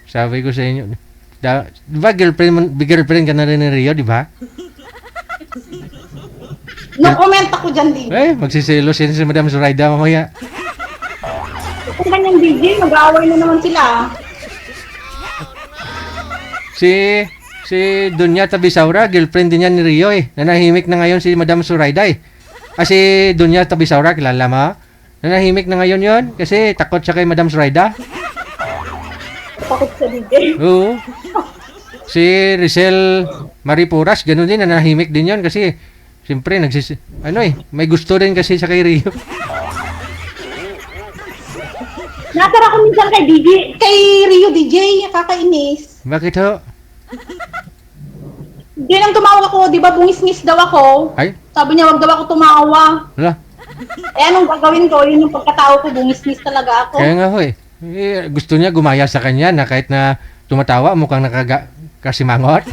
Sabi ko sa inyo, di ba girlfriend ka na rin ni Rio, di ba? No comment ako dyan DJ. Magsiselos yun si Madam Zoraida mamaya. Kung kanyang DJ, mag-aaway na naman sila. Si Dunya Tabisaura, girlfriend din yan ni Rio eh. Nanahimik na ngayon si Madam Zoraida eh. Si Dunya Tabisaura, kilala mo? Nanahimik na ngayon yon kasi takot siya kay Madam Zoraida. Takot sa DJ. Oo. Si Rizal Maripuras, ganun din, nanahimik din yon kasi siyempre may gusto din kasi sa kay Rio. Nasara ko minsan kay Rio DJ, kakainis. Bakit ho? Di nang tumawag ako, di ba bungis-ngis daw ako. Ay? Sabi niya, wag daw ako tumawa. Wala. Anong gagawin ko? Yun yung pagkatao ko, bungis-ngis talaga ako. Kaya nga ho eh. Gusto niya gumaya sa kanya na kahit na tumatawa mukhang kasimangot.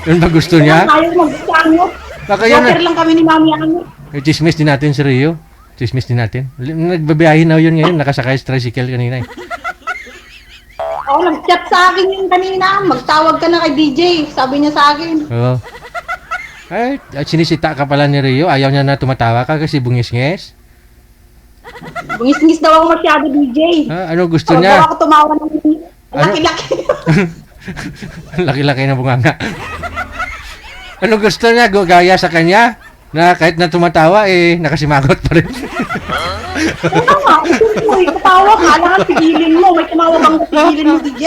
Yun ba gusto niya? Ayaw mag-sangot. Baka yun Joker lang kami ni Mami Ano. Chismis din natin si Rio. Chismis din natin. Nagbabiyahin na yun ngayon. Nakasakay sa tricycle kanina eh. Nag-chat sa akin yun kanina. Magtawag ka na kay DJ. Sabi niya sa akin. Oo. Ay, sinisita ka pala ni Rio. Ayaw niya na tumatawa ka kasi bungis-ngis. Bungis-ngis daw ako masyado DJ. Ano gusto Wag daw niya? ako tumawa ng laki-laki. Laki-laki na bunganga. Ano gusto niya? Gaya sa kanya? Na kahit na tumatawa, nakasimagot pa rin. Ano nga? Gusto mo, itawa ka. Alangan pigilin mo. May tumawa bang pigilin mo, DJ?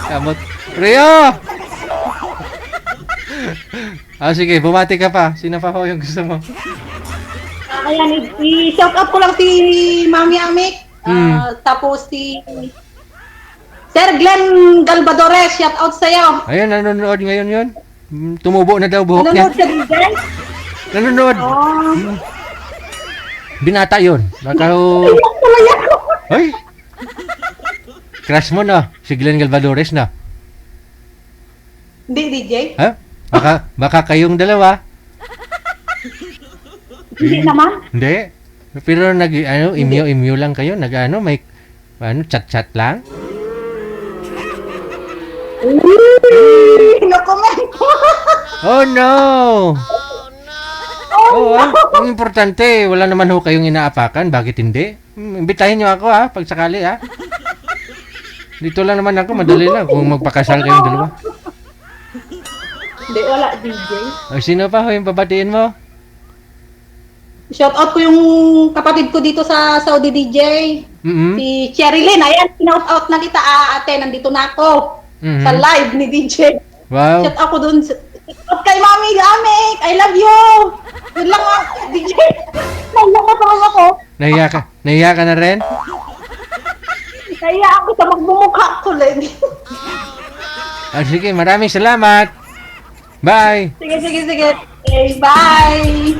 Kamot. Rio! Sige, bumati ka pa. Sino pa ho yung gusto mo? Ayan, i-shout out ko lang si Mami Amik. Tapos si Sir Glenn Galvadores, shout out sa'yo. Ayun, nanonood ngayon yun. Tumubo na daw buhok niya. Nanonood ka din, Jen? Nanonood. Oh. Binata yun. Baka ho... Iyak tuloy ako. Ay! Crush mo na. Si Glenn Galvadores na. Hindi, DJ. Ha? Baka kayong dalawa. Hindi naman. Hindi. Pero imyo lang kayo. May chat-chat lang. No comment. Oh no! Ang importante, wala naman ho kayong inaapakan. Bakit hindi? Imbitahin nyo ako pag sakali Dito lang naman ako, madali lang kung magpakasal kayong dalawa. Hindi, wala, DJ. Sino pa ho yung babatiin mo? Shout out ko yung kapatid ko dito sa Saudi, DJ. Si Cherilyn. Ayan, shout out na kita, ate. Nandito na ako. Sa live ni DJ. Wow. Shout out ko dun. Shout out kay Mami Amik. I love you. Yun lang DJ. Naiyak ako. Nahiya ka na rin? Kaya ako sa magbumukha ko lang. Sige, maraming salamat. Bye. Sige. Okay, bye.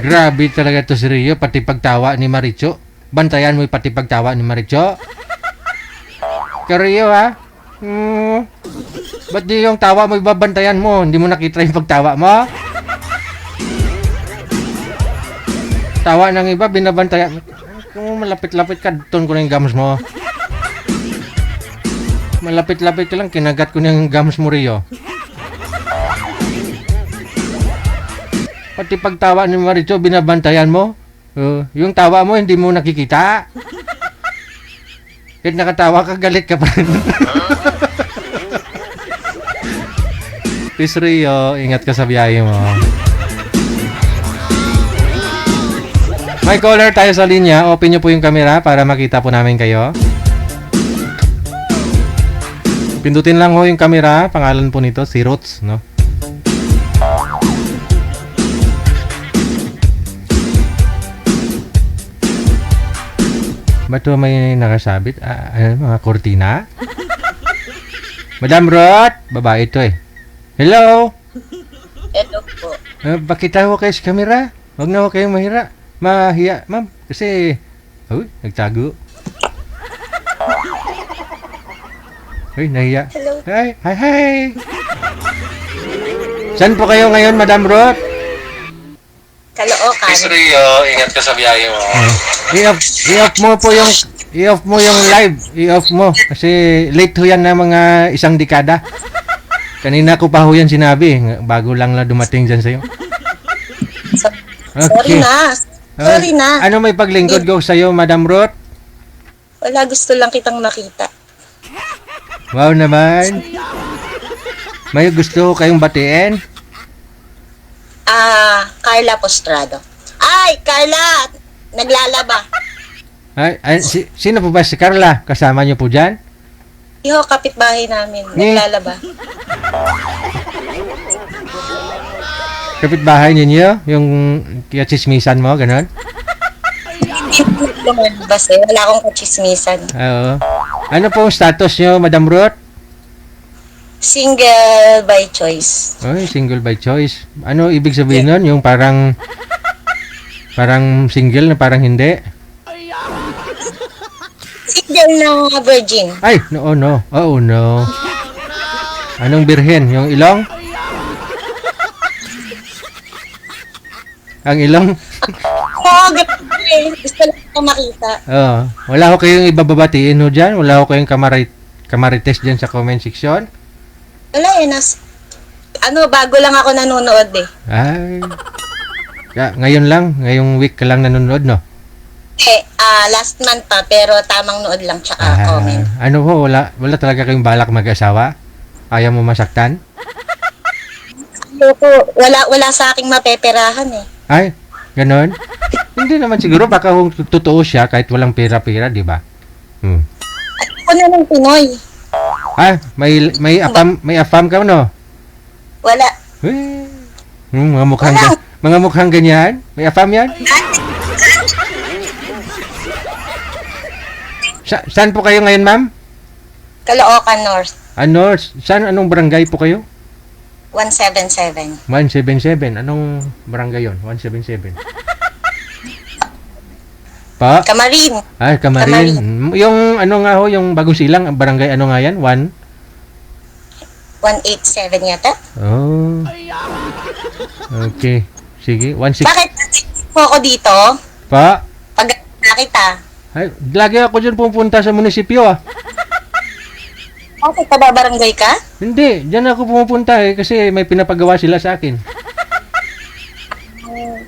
Grabe talaga to si Rio, pati pagtawa ni Maricho. Bantayan mo yung pati pagtawa ni Maricho. Kaya Rio ba't di yung tawa mo ibabantayan mo? Hindi mo nakita yung pagtawa mo? Tawa ng iba, binabantayan. Kung malapit-lapit ka, doon ko na yung gums mo. Malapit-lapit ka lang, kinagat ko na yung gums mo, Rio. Pati pagtawa ni Maricho, binabantayan mo. Yung tawa mo, hindi mo nakikita. Kahit nakatawa ka, galit ka pa rin. Please, Rio, ingat ka sa biyahe mo. May caller tayo sa linya. Open nyo po yung camera para makita po namin kayo. Pindutin lang ho yung camera. Pangalan po nito, si Roots, no? Ba't may nakasabit? Mga kortina? Madam Roth! Babae ito Hello? Hello po. Bakit tayo kayo sa camera? Huwag na ho kayong mahiya, ma'am. Kasi, nagtago. Nahiya. Hello. Hi. Saan po kayo ngayon, Madam Roth? Kalookan. Rio, ingat ka sa biyahe mo. I-off mo yung live. I-off mo. Kasi late ho yan na mga isang dekada. Kanina ko pa ho yan sinabi. Bago lang dumating dyan sa'yo. Sorry na. Ano may paglingkod ko sa'yo, Madam Roth? Wala, gusto lang kitang makita. Wow naman. May gusto kayong batiin? Carla Postrado. Ay, Carla! Naglalaba. Sino po ba si Carla? Kasama niyo po dyan? Iho, kapitbahay namin. Naglalaba. Kapitbahay ninyo? Yung chismisan mo, ganon? Hindi mo lumalabas Wala akong kachismisan. Oo. Ano po ang status niyo, Madam Ruth? Single by choice. Ay, single by choice. Ano ibig sabihin nun? Yung parang single na parang hindi? Single na virgin. Ay, no. Oh, no. Anong birhen? Yung ilong? Ang ilong? Oo, grabe. Gusto lang ko makita. Wala ko kayong ibababatiin ho dyan? Wala ko kayong kamarites dyan sa comment section? Wala bago lang ako nanonood Ay. Ngayong week ka lang nanonood, no? Last month pa, pero tamang nood lang tsaka comment. Ano ho, wala talaga kayong balak mag-asawa? Ayaw mo masaktan? Wala sa aking mapeperahan Ay, ganon? Hindi naman siguro, baka kung totoo siya kahit walang pera-pera, di ba? Ako na ng Pinoy. May afam ka, no? Wala. Mga mukhang ganyan? May afam yan? Saan po kayo ngayon, ma'am? Caloocan North. North. Saan? Anong barangay po kayo? 177. 177. Anong barangay yon? 177. Pa? Kamarin. Kamarin. Yung ano nga ho, yung Bagong Silang, barangay ano nga yan? 187 yata. Oh. Okay. Sige, 16. Bakit po ako dito? Pa? Pag nakita. Ay, lagi ako dyan pupunta sa munisipyo ah. Okay, pababarangay ka? Hindi, dyan ako pumupunta kasi may pinapagawa sila sa akin.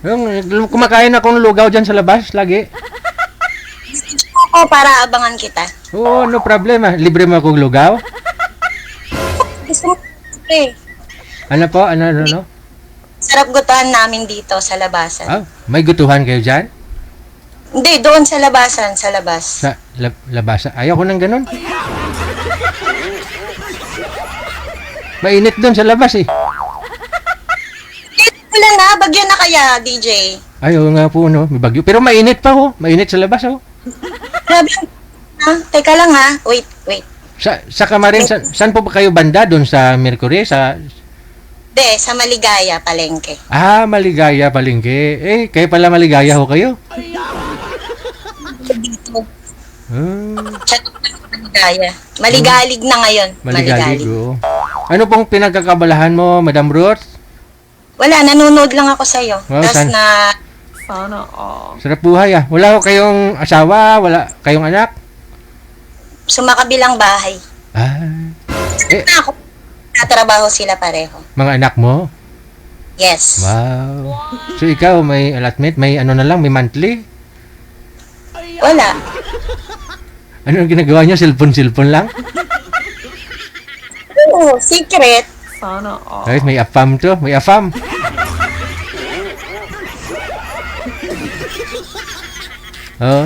Yung kumakain akong lugaw dyan sa labas, lagi. Ako para abangan kita. Oo, no problema. Libre mo akong lugaw? Gusto mo? Okay. Ano po? Ano? Sarap gutuhan namin dito sa labasan. Ah, may gutuhan kayo dyan? Hindi, doon sa labasan, sa labas. Sa labasa. Ayaw ko ng ganun. Mainit doon sa labas eh. Wala na, bagyo na kaya, DJ. Ayaw nga po, no? May bagyo. Pero mainit pa ho. Mainit sa labas ho. Grabe. Teka lang ha. Wait. Sa Kamarin, saan po ba kayo banda? Doon sa Mercury? Hindi, sa Maligaya, Palengke. Ah, Maligaya, Palengke. Eh, kayo pala maligaya ho kayo? Dito. Ah, Maligaya. Maligalig na ngayon. Maligalig, oo. Ano pong pinagkakabalahan mo, Madam Ruth? Wala, nanonood lang ako sa'yo. Oh, Tapos saan? na... Sarap buhay ah. Wala ho kayong asawa? Wala kayong anak? Sumakabilang bahay. Ah. Eh, Ako, natrabaho sila pareho. mga anak mo? Yes. Wow. So ikaw may allotment? May ano na lang? May monthly? Wala. Ano ang ginagawa niyo? Cellphone lang? Oo, secret. Ay, may afam to. May afam. Oh.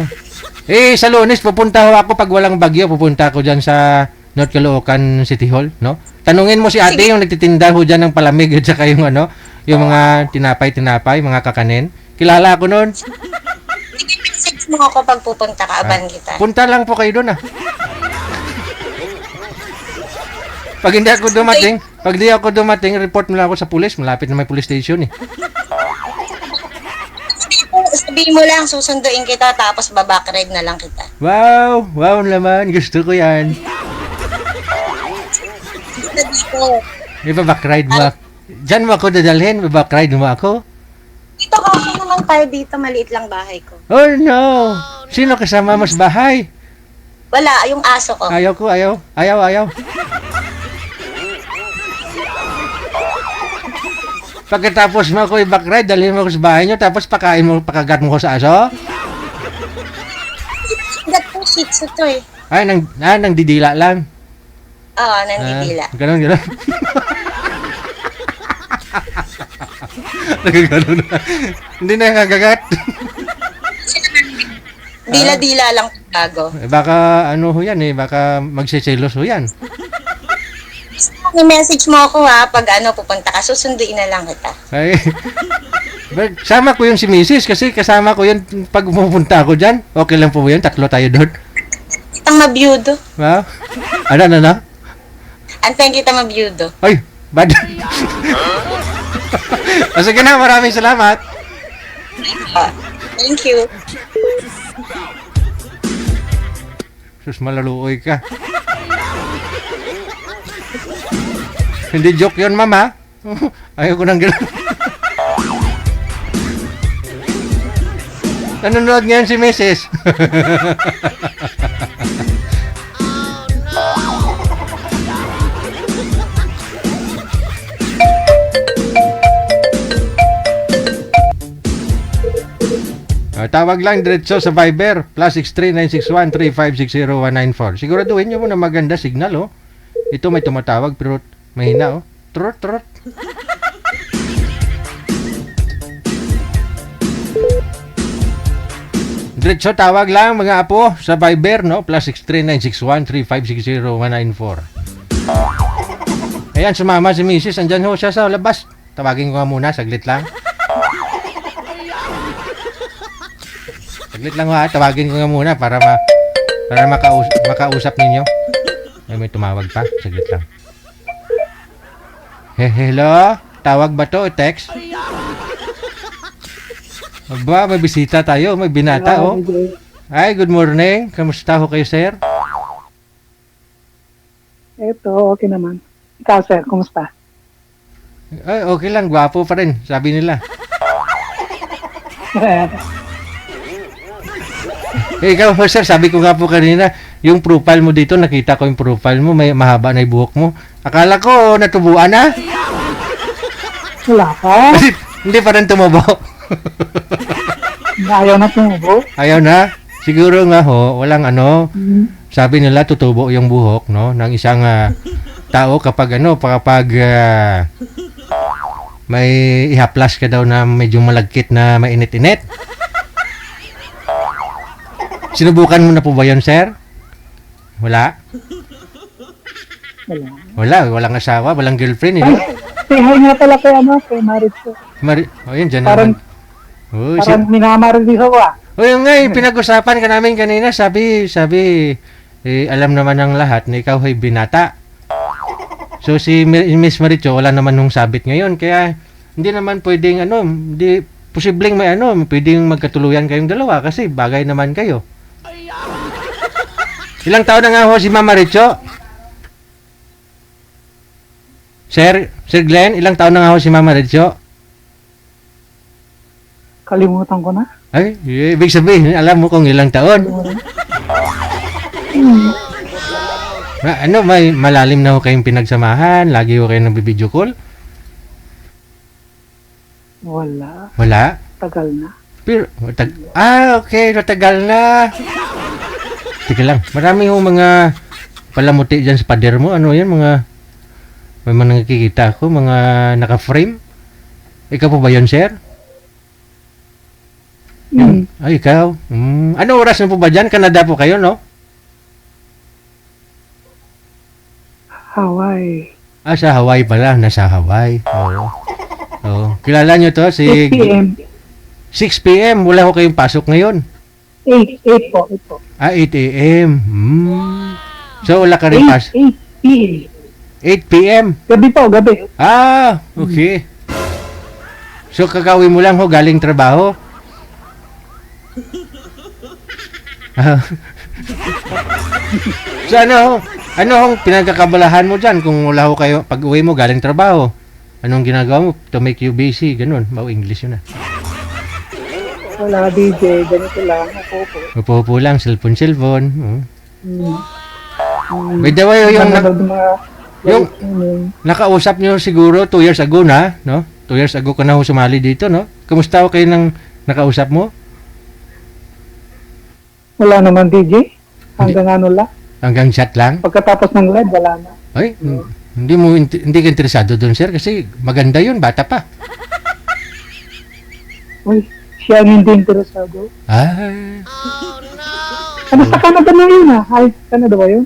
Eh, sa Lunes, pupunta ho ako pag walang bagyo. Pupunta ako dyan sa North Caloocan City Hall, no? Tanungin mo si ate yung nagtitinda ho dyan ng palamig at saka yung ano, yung mga tinapay, mga kakanin. Kilala ako noon. Message mo ako pag pupunta ka, aban kita. Punta lang po kayo doon ah. Pag hindi ako dumating, report mo lang ako sa pulis. Malapit na may police station eh. Sabihin mo lang, susunduin kita, tapos babakride na lang kita. Wow naman. Gusto ko yan. Dito. Ibabakride mo ako. Diyan mo ako dadalhin, ibabakride mo ako. Dito kasi naman tayo dito, maliit lang bahay ko. Oh no! Sino kasama mo sa bahay? Wala, yung aso ko. Ayaw. Pagkatapos mo ako i-backride, dalhin mo ako sa bahay nyo, tapos pakagat mo ko sa aso? Gat po shih tzu to eh. Ay, nang didila lang. Oo, nandidila. Ganon. Nagaganon na. Hindi na nagagat. Dila-dila lang bago. Baka ano ho yan eh, baka magsiselos ho yan. I-message mo ako ha, pag pupunta ka, susunduin na lang kita. Ay, sama ko yung si Mrs. kasi kasama ko yun pag pupunta ako dyan. Okay lang po yun, tatlo tayo doon. Kitang mabiyudo. Ha? Ano? Antayin kita mabiyudo. Ay, bad. Sige na, maraming salamat. Thank you. Sus, malaluoy ka. Hindi joke yun, ma'am, ha? Ayaw ko nang gano'n. Nanonood ngayon si Mrs. Tawag lang diretso sa Viber +6396135609194. Siguraduhin nyo mo na maganda signal, oh. Ito may tumatawag pero mahina, oh. Trot. Diretso tawag lang mga apo sa Viber, no? +6396135609194. Ayan, sumama si Mrs. Andyan ho siya sa labas. Tawagin ko nga muna, saglit lang. Saglit lang ha, tawagin ko nga muna para makausap ninyo. Ay, may tumawag pa, saglit lang. Hello? Tawag ba to? Text? Aba, may bisita tayo, may binata oh. Ay, good morning. Kamusta ho kayo, sir? Ito, okay naman. Ikaw, sir, kumusta? Ay, okay lang, gwapo pa rin, sabi nila. Ikaw, sir, sabi ko nga po kanina, yung profile mo dito, nakita ko yung profile mo, may mahaba na yung buhok mo. Akala ko, natubuan na. Wala pa. Kasi hindi pa rin tumubo. Ayaw na tumubo. Ayaw na. Siguro nga ho, walang ano, sabi nila tutubo yung buhok, no, ng isang tao kapag may ihaplas ka daw na medyo malagkit na mainit-init. Sinubukan mo na po ba yun, sir? Wala? Walang asawa, walang girlfriend, eh. Say hi nga pala kay Maritza. Yun, dyan Parang, naman. Oh, parang minamaridis ako O yun nga, pinag-usapan ka namin kanina, sabi, alam naman ng lahat na ikaw ay binata. So si Miss Maricho, wala naman nung sabit ngayon, kaya hindi naman pwedeng hindi posibleng pwedeng magkatuluyan kayong dalawa kasi bagay naman kayo. Ilang taon na nga ho si Mama Richo? Sir Glenn, ilang taon na nga ho si Mama Richo? Kalimutan ko na. Ay, ibig sabihin, alam mo kung ilang taon. May malalim na ho kayong pinagsamahan? Lagi ho kayong nag-video call? Wala. Tagal na. Pero, okay, natagal na. Teka lang, marami ho mga palamuti dyan sa pader mo. Ano yan, may mga nakikita ko, mga naka-frame. Ikaw po ba yun, sir? Ay, ikaw. Ano oras na po ba dyan? Canada po kayo, no? Hawaii. Sa Hawaii pala. Nasa Hawaii. Oo. Kilala nyo to? 6 p.m. 6 p.m. Wala ko kayong pasok ngayon. 8 po. 8 a.m. So, wala ka rin 8 p.m. 8 p.m. Gabi po, gabi. Okay. So, kakawin mo lang ho, galing trabaho? So, ano hong pinagkakabalahan mo dyan kung wala ho kayo, pag uwi mo galing trabaho? Anong ginagawa mo to make you busy? Ganun. English yun na. Wala, DJ. Ganito lang. Upo lang. Cellphone. By the way, yung nakausap nyo siguro 2 years ago na, no? 2 years ago ka na ho sumali dito, no? Kamusta ho kayo ng nakausap mo? Wala naman, DJ. Hanggang lang. Hanggang chat lang? Pagkatapos ng live, wala na. Ay, hindi ka interesado doon, sir, kasi maganda yun, bata pa. Uy, siya ang hindi interesado. Sa Canada na yun, Ay, Canada ba yun?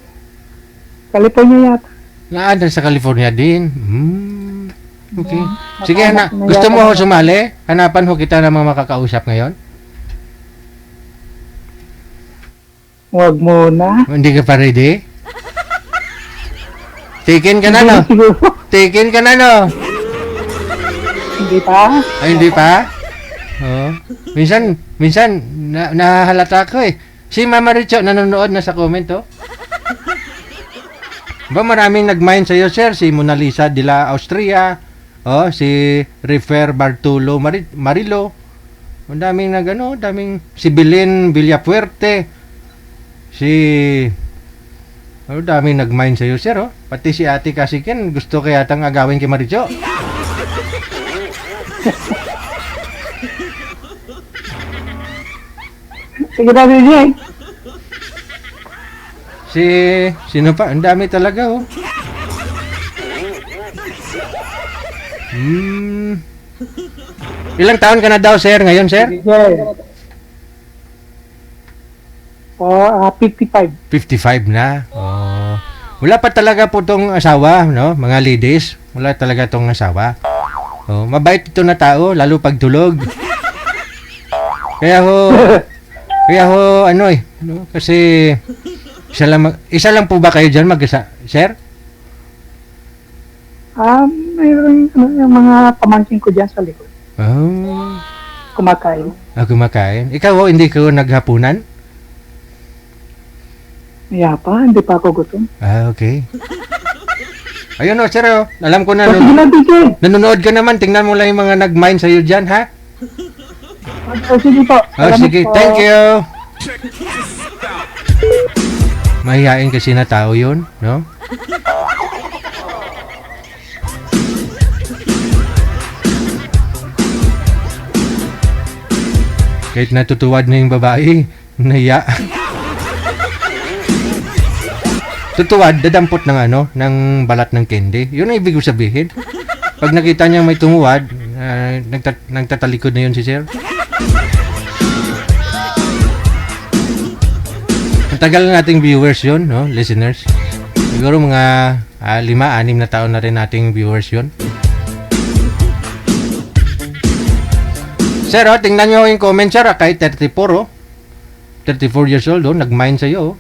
California yata. Sa California din. Okay. Sige, gusto mo ho sumali? Hanapan ho kita ng mga makakausap ngayon? Huwag muna. Hindi ka pa ready? Taken ka na, no? Taken ka na, no? Hindi pa. Ay, hindi pa? Minsan, nahalata ko eh. Si Mama Richo, nanonood na sa comment, oh. Maraming nag-mind sa'yo, sir. Si Mona Lisa de la Austria, si Refer Bartolo Marilo. Ang daming si Belen Villapuerte. Daming nag-mind sa'yo, sir, oh. Pati si Ate Kasiken, gusto kaya tang agawin kay Maricho. Sige na, DJ. Sino pa? Ang dami talaga, oh. Ilang taon ka na daw, sir, ngayon, sir? DJ. 55. 55 na. Wala pa talaga po tong asawa, no? Mga ladies, wala talaga tong asawa. Oh, mabait ito na tao, lalo pag tulog. Kaya ho, ano eh, no? Kasi isa lang po ba kayo dyan mag-isa, sir? Mayroon yung mga pamangkin ko dyan sa likod. Oh. Kumakain. Kumakain. Ikaw ho, hindi ka naghapunan? Hindi pa ako gutom. Okay. Ayun o, sir, oh. Alam ko na, Sige na, DJ. nanonood ka naman, tingnan mo lang yung mga nag-mind sa'yo dyan, ha? Sige po. Salamat Sige, po. thank you. Mahihain kasi na tao yun, no? Kahit natutuwad na yung babae, nahiya. Tutuwad, dadampot ng ng balat ng candy. Yun ang ibig ko sabihin. Pag nakita niya may tumuwad, nagtatalikod na yun si sir. Ang tagal na nating viewers yun, no? Listeners. Siguro mga 5-6 na taon na rin nating viewers yun. Sir, tingnan nyo yung comment, sir. Kahit 34, 34 years old, nag-mind sa'yo,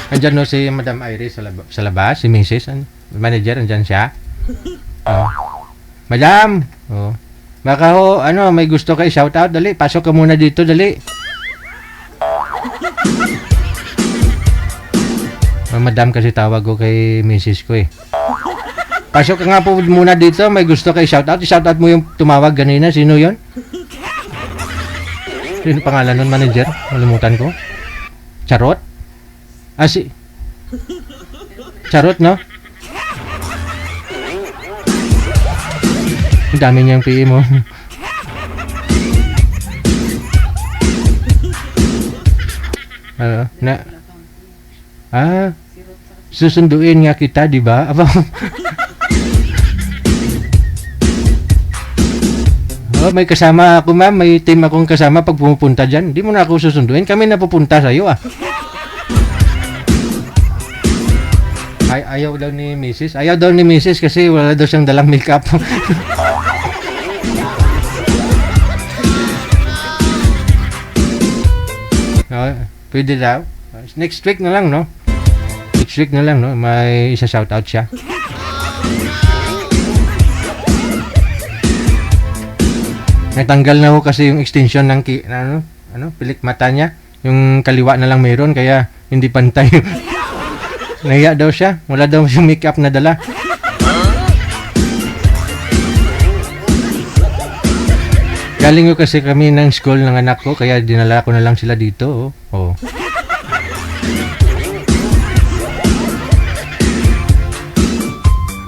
Andyan si Madam Iris sa labas, si Mrs. Manager, andyan siya. Madam, baka may gusto kayo shout out, dali, pasok ka muna dito, dali. Madam kasi tawag ko kay Mrs. ko eh. Pasok ka nga po muna dito, may gusto kayo shout out. I-shout out mo yung tumawag ganina, sino yon? Sino pangalan nun, manager? Nalimutan ko. Charot? Charot, no? Ang dami niyang PE mo. Susunduin nga kita, di ba? May kasama ako, ma'am. May team akong kasama pag pumupunta dyan. Hindi mo na ako susunduin. Kami na pupunta sa'yo, Ayaw daw ni Mrs. Ayaw daw ni Mrs. kasi wala daw siyang dalang makeup. Pwede daw. Next week na lang, no? Next week na lang, no? May isa shoutout siya. Natanggal na ho kasi yung extension ng pilik mata niya. Yung kaliwa na lang mayroon, kaya hindi pantay. Nahiya daw siya. Wala daw siyang makeup na dala. Galing ko kasi kami ng school ng anak ko, kaya dinala ko na lang sila dito.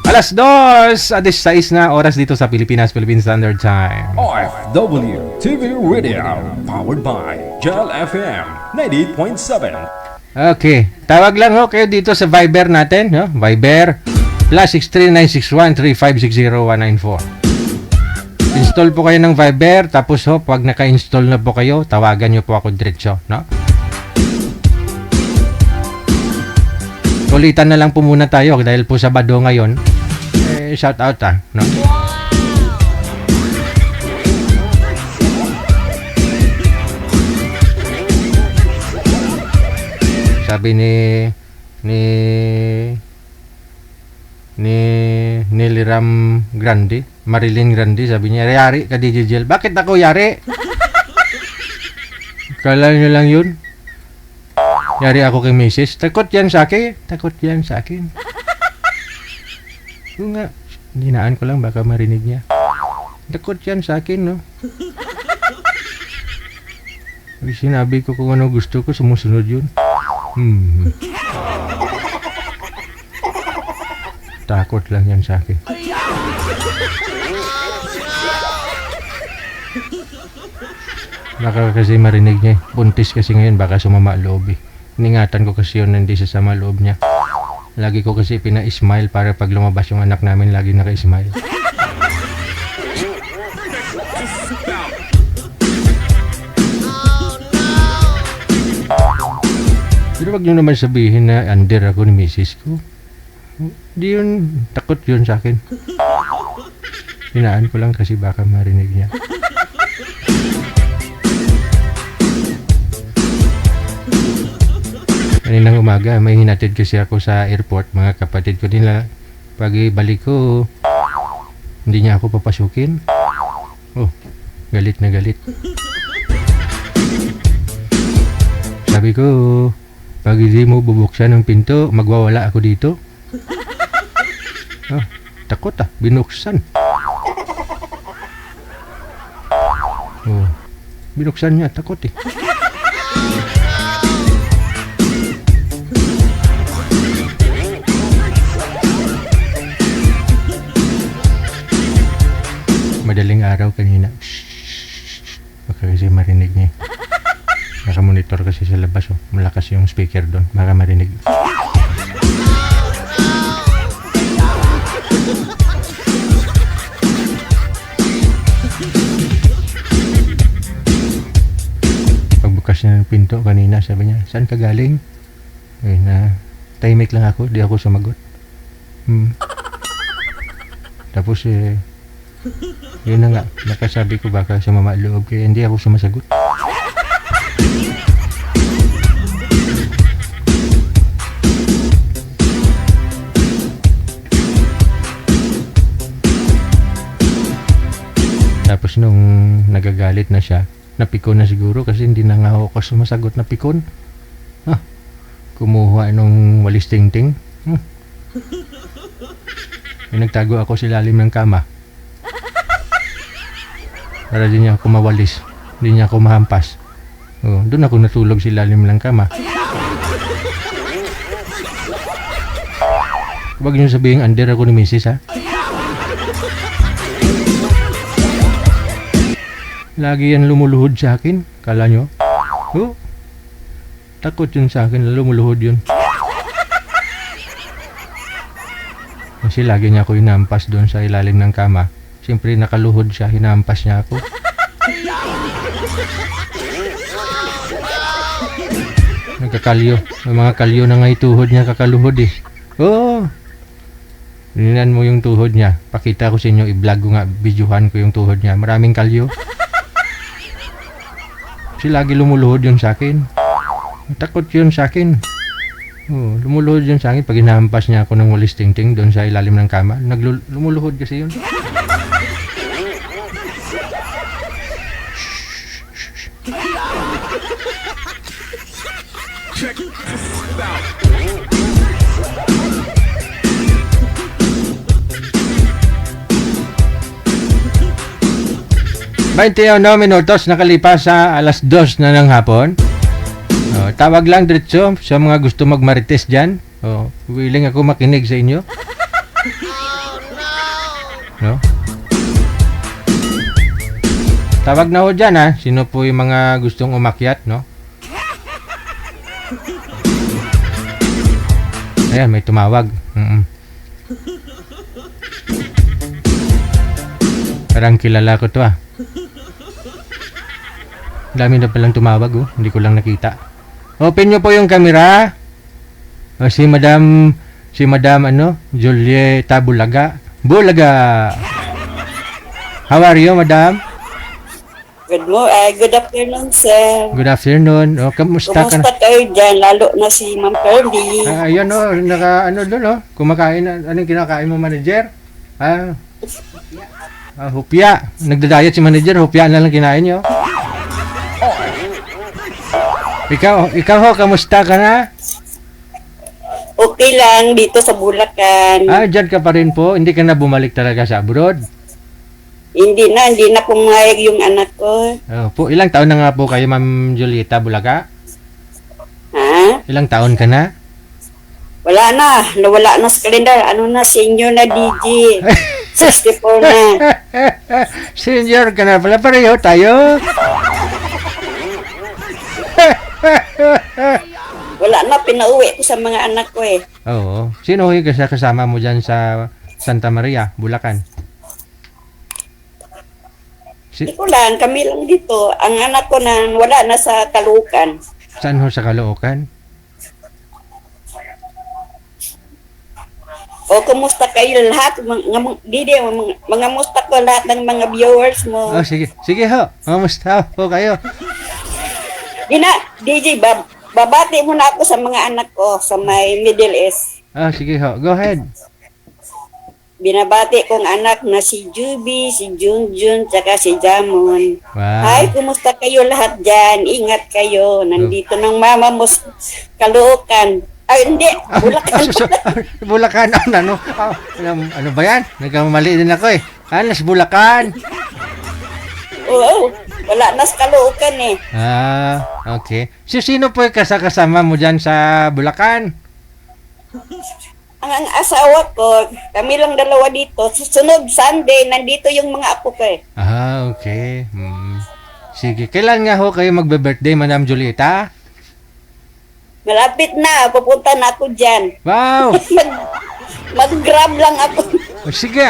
Alas 2:16 na oras dito sa Pilipinas, Philippine Standard Time. OFW TV Radio, powered by Gel FM 98.7. Okay, tawag lang kayo dito sa Viber natin, no? Viber +6396135609194. Install po kayo ng Viber, tapos pag naka-install na po kayo, tawagan nyo po ako diretso, no? Ulitan na lang po muna tayo dahil po Sabado ngayon. Shout out no? Sabi ni Liram Grande, Marilyn Grande, sabi niya, yari ka DJ Jel. Bakit ako yari? Kala nyo lang yun? Yari ako kay Mrs. Takot yan sa akin. Oo nga. Hinaan ko lang, baka marinig niya. Takot yan sa akin, no? Sinabi ko kung ano gusto ko, sumusunod yun. Takot lang yan sa akin. Baka kasi marinig niya. Buntis kasi ngayon, baka sumama loob eh. Iningatan ko kasi yun, hindi sasama loob niya. Lagi ko kasi pina-smile para pag lumabas yung anak namin, lagi naka-smile. Pero wag nyo naman sabihin na under ako ni misis ko. Di yun, takot yun sa akin. Hinaan ko lang kasi baka marinig niya. Kaninang umaga, may hinatid kasi ako sa airport, mga kapatid ko nila. Pag ibalik ko, hindi niya ako papasukin. Oh, galit na galit. Sabi ko, pag hindi mo bubuksan ng pinto, magwawala ako dito. Oh, takot binuksan. Oh, binuksan niya, takot eh. Madaling araw kanina. Baka kasi marinig niya. Naka-monitor kasi sa labas. Oh. Malakas yung speaker doon. Baka marinig. Pagbukas niya ng pinto kanina, sabi niya, saan ka galing? Eh, tahimik lang ako. Di ako sumagot. Tapos yun na nga, nakasabi ko baka sumama loob kaya hindi ako sumasagot. Tapos nung nagagalit na siya, napikon na siguro kasi hindi na nga ako sumasagot, napikon. Kumuha nung walis tingting. Nagtago ako sa ilalim ng kama. Para di niya ako mawalis. Di niya ako mahampas. Oh, doon ako natulog sa ilalim ng kama. Huwag niyo sabihin under ako ni misis, ha? Lagi yan lumuluhod sa akin. Kala nyo? Oh, takot yun sa akin. Lumuluhod yun. Kasi lagi niya ako hinampas doon sa ilalim ng kama. Siyempre nakaluhod siya, hinampas niya ako. Nagkakalyo. May mga kalyo na nga ituhod niya, kakaluhod eh. Oo. Tingnan mo yung tuhod niya. Pakita ko sa inyo, i-vlog ko nga, videohan ko yung tuhod niya. Maraming kalyo. Kasi lagi lumuluhod yun sa akin. Takot yun sa akin. Oh, lumuluhod yun sa akin. Pag hinahampas niya ako ng walis tingting doon sa ilalim ng kama, lumuluhod kasi yun. Check this out. 21 minutos nakalipas sa alas 2 na ng hapon. Tawag lang diretso sa mga gusto magmarites dyan. Willing ako makinig sa inyo. No? Tawag na ho dyan, ha. Sino po yung mga gustong umakyat, no? Ayan, may tumawag. Parang kilala ko to, Dami na palang tumawag, Hindi ko lang nakita. Open nyo po yung camera. Si Madam Julieta Bulaga. How are you, Madam? Good afternoon, sir. Good afternoon. Kamusta ka na? Kumusta kayo dyan? Lalo na si Ma'am Pearly. Ayun, kumakain. Anong kinakain mo, manager? Hupya. Nagda-diet si manager, hupya na lang kinain nyo. Ikaw ho, kamusta ka na? Okay lang, dito sa Bulacan. Dyan ka pa rin po? Hindi ka na bumalik talaga sa abroad? Hindi na pumayag yung anak ko. Ilang taon na nga po kayo, Ma'am Julieta Bulaga? Ha? Ilang taon ka na? Wala na sa kalendar. Senior na DJ. 64 na. Senior ka na pala, pareho tayo. Wala na, pinauwi ko sa mga anak ko eh. Oo. Sino yung kasama mo dyan sa Santa Maria, Bulacan? Hindi ko lang, kami lang dito. Ang anak ko na wala na sa Caloocan. Saan ho sa Caloocan? O, kumusta kayo lahat? Mga musta ko lahat ng mga viewers mo. Oh, sige. Sige ho. Kamusta po kayo? DJ, babati mo na ako sa mga anak ko sa may Middle East. Oh, sige ho. Go ahead. Binabati kong anak na si Juby, si Junjun, tsaka si Jamon. Wow. Hi, kumusta kayo lahat dyan? Ingat kayo. Nandito ng mama mo sa Caloocan. Ay, hindi. Bulacan. Bulacan. Ano ba yan? Nagkamali din ako eh. Alas, Bulacan. Oo. Wala na sa Caloocan eh. Ah, okay. Sino po yung kasama mo dyan sa Bulacan? Ang asawa ko, kami lang dalawa dito. Susunod Sunday, nandito yung mga apo ko eh. Ah, okay. Sige. Kailan nga ho kayo magbe-birthday, Madam Julieta? Malapit na. Pupunta na ako dyan. Wow! Mag-grab lang ako. Oh, sige.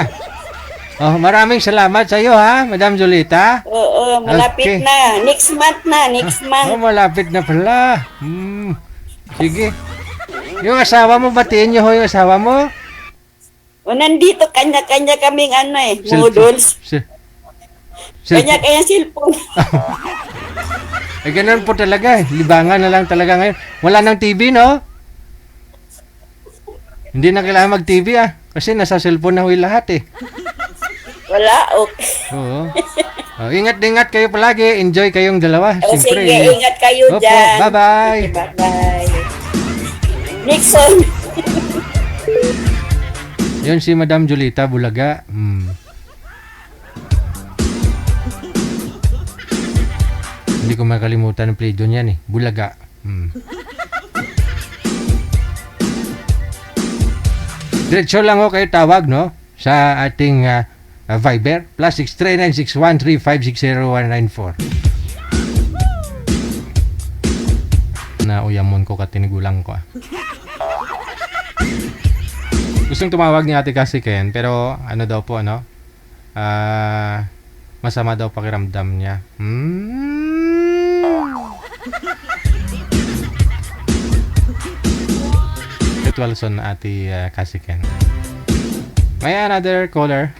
Oh, maraming salamat sa iyo ha, Madam Julieta. Oo, malapit Okay. na. Next month na. Next month. Oh, malapit na pala. Sige. Yung asawa mo, batiin niyo ho yung asawa mo? O, nandito. Kanya-kanya kaming models. Kanya-kanya cellphone. Eh, ganun po talaga eh. Libangan na lang talaga ngayon. Wala nang TV, no? Hindi na kailangan mag-TV ah. Kasi nasa cellphone na ho yung lahat eh. Wala, okay. Oo. Oh, ingat kayo palagi. Enjoy kayong dalawa. O, Siyempre, sige, ingat kayo Opo, dyan. bye-bye. Bye-bye. Nixon. Yun si Madam Julita Bulaga. Hindi ko makalimutan ang play doon yan eh. Bulaga. Diretso lang ho kayo tawag, no? Sa ating Viber. +6396135609194. Nauyamon ko katinigulang ko ah. Gustong tumawag ni Ate Cassie Ken, pero ano daw po, ano? Masama daw pakiramdam niya. Ritualson na Ate Cassie Ken. May another caller.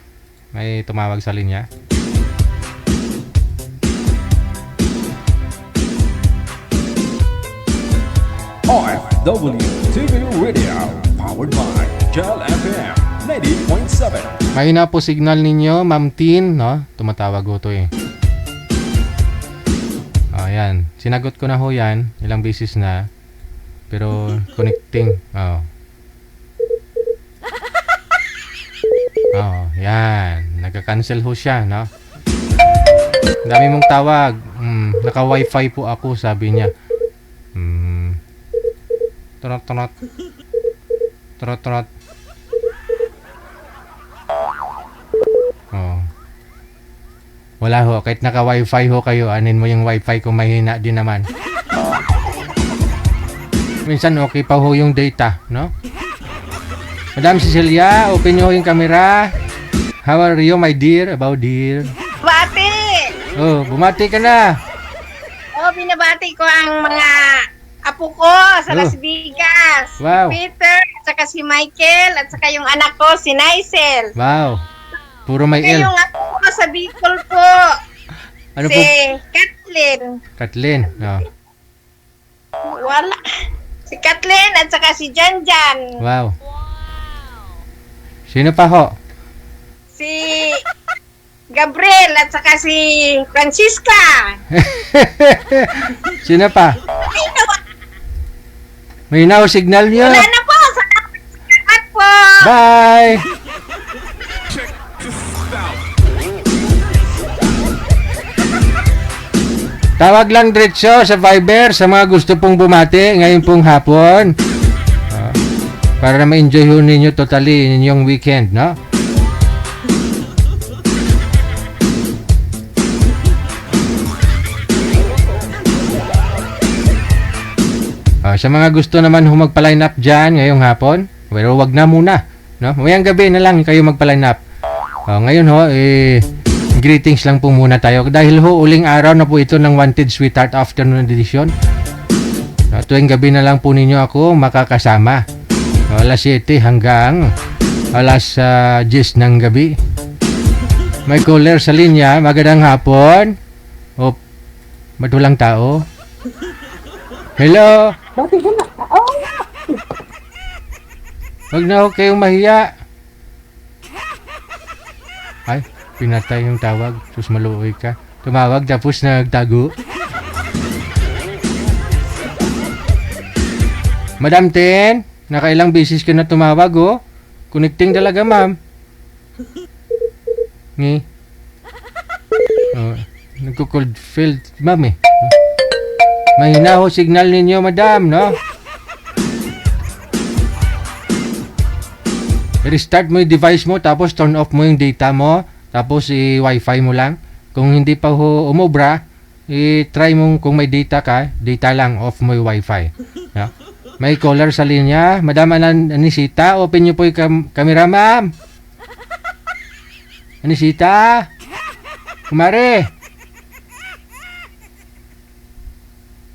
May tumawag sa linya. OFW TV Radio, powered by Gel FM 90.7. Mahina po signal ninyo, Ma'am Tin, no? Tumatawag ko to eh. Ayan. Sinagot ko na ho yan. Ilang beses na. Pero connecting. Yan. Nagka-cancel ho siya, no? Ang dami mong tawag. Naka-wifi po ako, sabi niya. Trot. Wala ho, kahit naka-wifi ho kayo, anin mo yung wifi ko, mahina din naman. Minsan okay pa ho yung data, no? Madam Cecilia, open nyo ho yung camera. How are you, my dear? About dear? Bati! Oh, bumati ka na. Binabati ko ang mga apo ko sa Las Vegas. Wow. Si Peter, at saka si Michael, at saka yung anak ko, si Nicel. Wow. Puro may L. Yung apo ko sa Bicol po. Ano si po? Kathleen. No. Wala. Si Kathleen at saka si Janjan. Wow. Sino pa ho? Si Gabriel at saka si Francisca. Sino pa? May now signal nyo. Wala na po. Salamat po. Bye. Tawag lang diretso sa Viber sa mga gusto pong bumati ngayon pong hapon. Para ma-enjoy ho ninyo totally inyong weekend, no? Sa mga gusto naman magpa-line up dyan ngayong hapon, pero wag na muna. No? Mayang gabi na lang kayo magpa-line up. Ngayon greetings lang po muna tayo. Dahil uling araw na po ito ng Wanted Sweetheart Afternoon Edition. Tuwing gabi na lang po ninyo ako makakasama. Alas 7 hanggang alas 10 ng gabi. May caller sa linya. Magandang hapon. Matulang tao. Hello. Wag na ako kayong mahiya. Ay, pinatay yung tawag. Sus, maluoy ka. Tumawag tapos nagtago. Madam Ten, nakailang beses ka na tumawag, oh. Connecting talaga, ma'am. Nagko-cold field, ma'am, eh. Mahina ho signal ninyo, madam, no? Restart mo yung device mo, tapos turn off mo yung data mo, tapos i-wifi mo lang. Kung hindi pa umobra, i-try mo kung may data ka, data lang, off mo yung wifi. No? May caller sa linya. Madam Anisita, open nyo po yung camera, ma'am. Anisita? Kumare?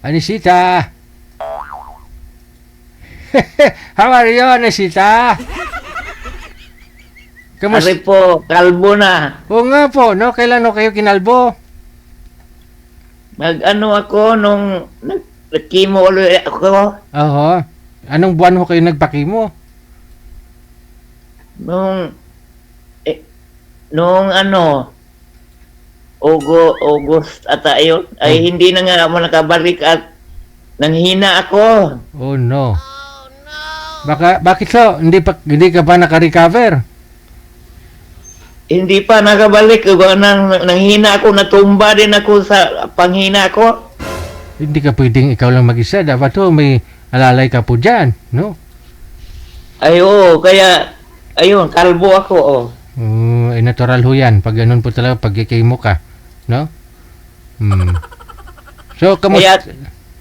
Anisita? How are you, Anisita? Kasi po, kalbo na. Oo nga po, no? Kailan kayo kinalbo? Nag-ano ako nung nag-chemo ulit ako. Oo. Anong buwan ho kayo nagpakimo? Nung August ata yun, ay hindi na nga ako nakabalik at nanghina ako. Oh no. Bakit so? Hindi ka pa naka-recover? Hindi pa nakabalik. Nanghina ako, natumba din ako sa panghina ko. Hindi ka pwedeng ikaw lang mag-isa. Dapat may alalay ka po dyan, no? Ay, oo. Kaya, ayun, kalbo ako, Natural ho yan. Pag ganun po talaga, pag ikimo ka, no? So, kaya,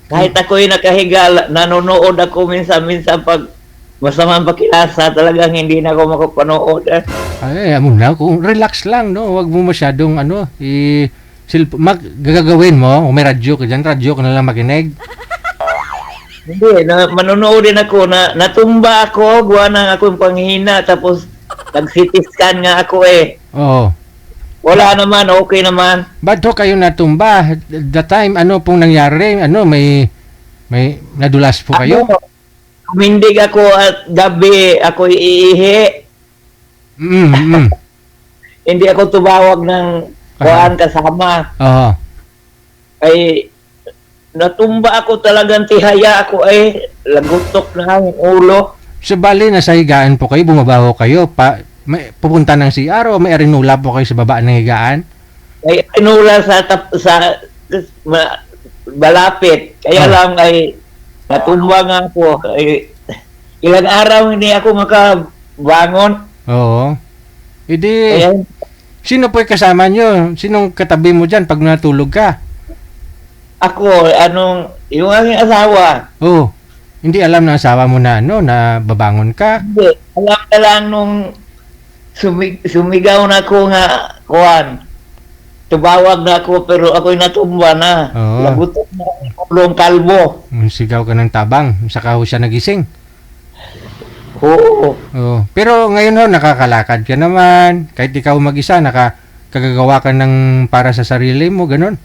kahit ako'y nakahiga, nanonood ako minsan pag masamang pakilasa, talagang hindi na ako makapanood. Ay, na, kung relax lang, no? Huwag mo masyadong, gagawin mo, kung may radyo ka dyan, radyo ka na lang makinig. Hindi, manonood din ako, natumba ako, gawa ng akong panghina, tapos nag-CT scan nga ako Oo. Wala naman, okay naman. Ba't ho kayo natumba? The time, pong nangyari? May nadulas po kayo? Humindig ako at gabi ako iihi. Hindi ako tumawag ng kuhaan kasama. Oo. Ay, natumba ako talagang tihaya ako lagutok na ang ulo. So, bali, nasa higaan po kayo, bumabaho kayo, pupunta ng CR o may arinula po kayo sa baba ng higaan? May arinula sa malapit. Kaya lang natumba nga ako. Ilang araw hindi ako makabangon. Oo. Sino po yung kasama nyo? Sinong katabi mo dyan pag natulog ka? Ako, yung aking asawa. Oo. Hindi alam ng asawa mo na na babangon ka? Hindi. Alam ka lang nung sumigaw na ako nga, tumawag na ako pero ako'y natumba na. Lagutok na ulong kalbo. Sigaw ka ng tabang, saka ho siya nagising. Oo. Pero ngayon nakakalakad ka naman. Kahit ikaw mag-isa, nakagagawa ka ng para sa sarili mo, ganun.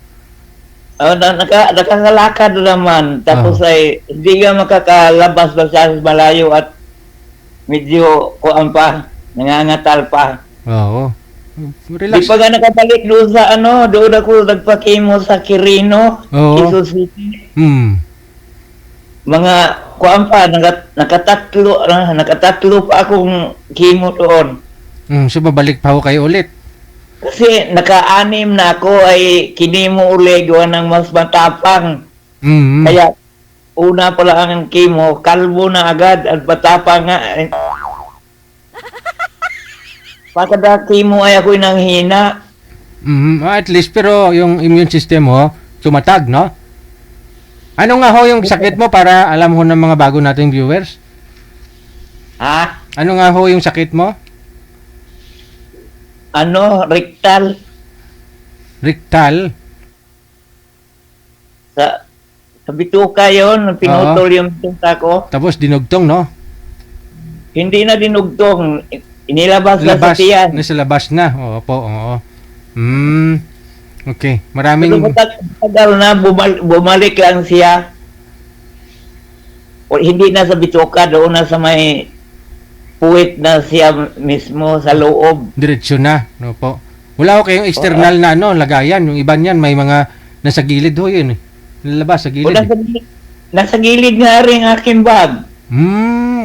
Nakakalakad naman. Tapos hindi ka makakalabas sa malayo at medyo nangangatal pa. Oo. Relax. Di pa nga nakabalik doon sa doon ako nagpakimo sa Quirino, Quezon City. Mga nakatatlo pa akong kimo doon. So babalik pa ho kayo ulit? Kasi naka-anim na ako ay kinimo uli gawa ng mas matapang. Kaya una pa lang ang kimo, kalbo na agad at matapang nga. Pagkada kimo ay ako'y nanghina. At least, pero yung immune system mo, tumatag, no? Ano nga ho yung sakit mo para alam ho ng mga bago nating viewers? Ha? Ano nga ho yung sakit mo? Rectal. Rectal? Sa bituka yun, pinutol yung bituka ko. Tapos dinugtong, no? Hindi na dinugtong. Inilabas na sa tiyan. Nasa labas na. Oo po, oo. Okay. Maraming... Pero matagal na, bumalik lang siya. O, hindi na sa bituka, doon na sa may puwit na siya mismo sa loob. Diretso na, no po. Wala ko kayong external na lagayan. Yung iba niyan, may mga nasa gilid ho yun. Nalabas sa gilid. Nasa gilid nga rin aking bag.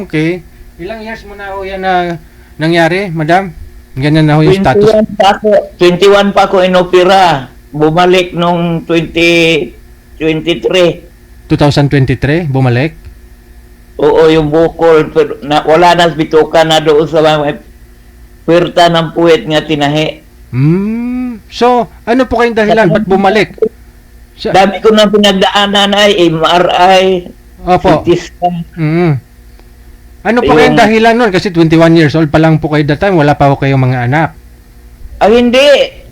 Okay. Ilang years mo na ho yan na nangyari, madam? Ganyan na ho yung status. 21 pa ako inopera. Bumalik nung 2023. 2023, bumalik? Oo, yung bukol. Pero wala na bituka na doon sa mga puwerta ng puwet nga tinahi. So, ano po kayong dahilan? Ba't bumalik? Dami ko na pinagdaanan ay MRI. Opo. CT scan. Ano po kayong dahilan nun? Kasi 21 years old pa lang po kayo that time. Wala pa po kayong mga anak. Hindi.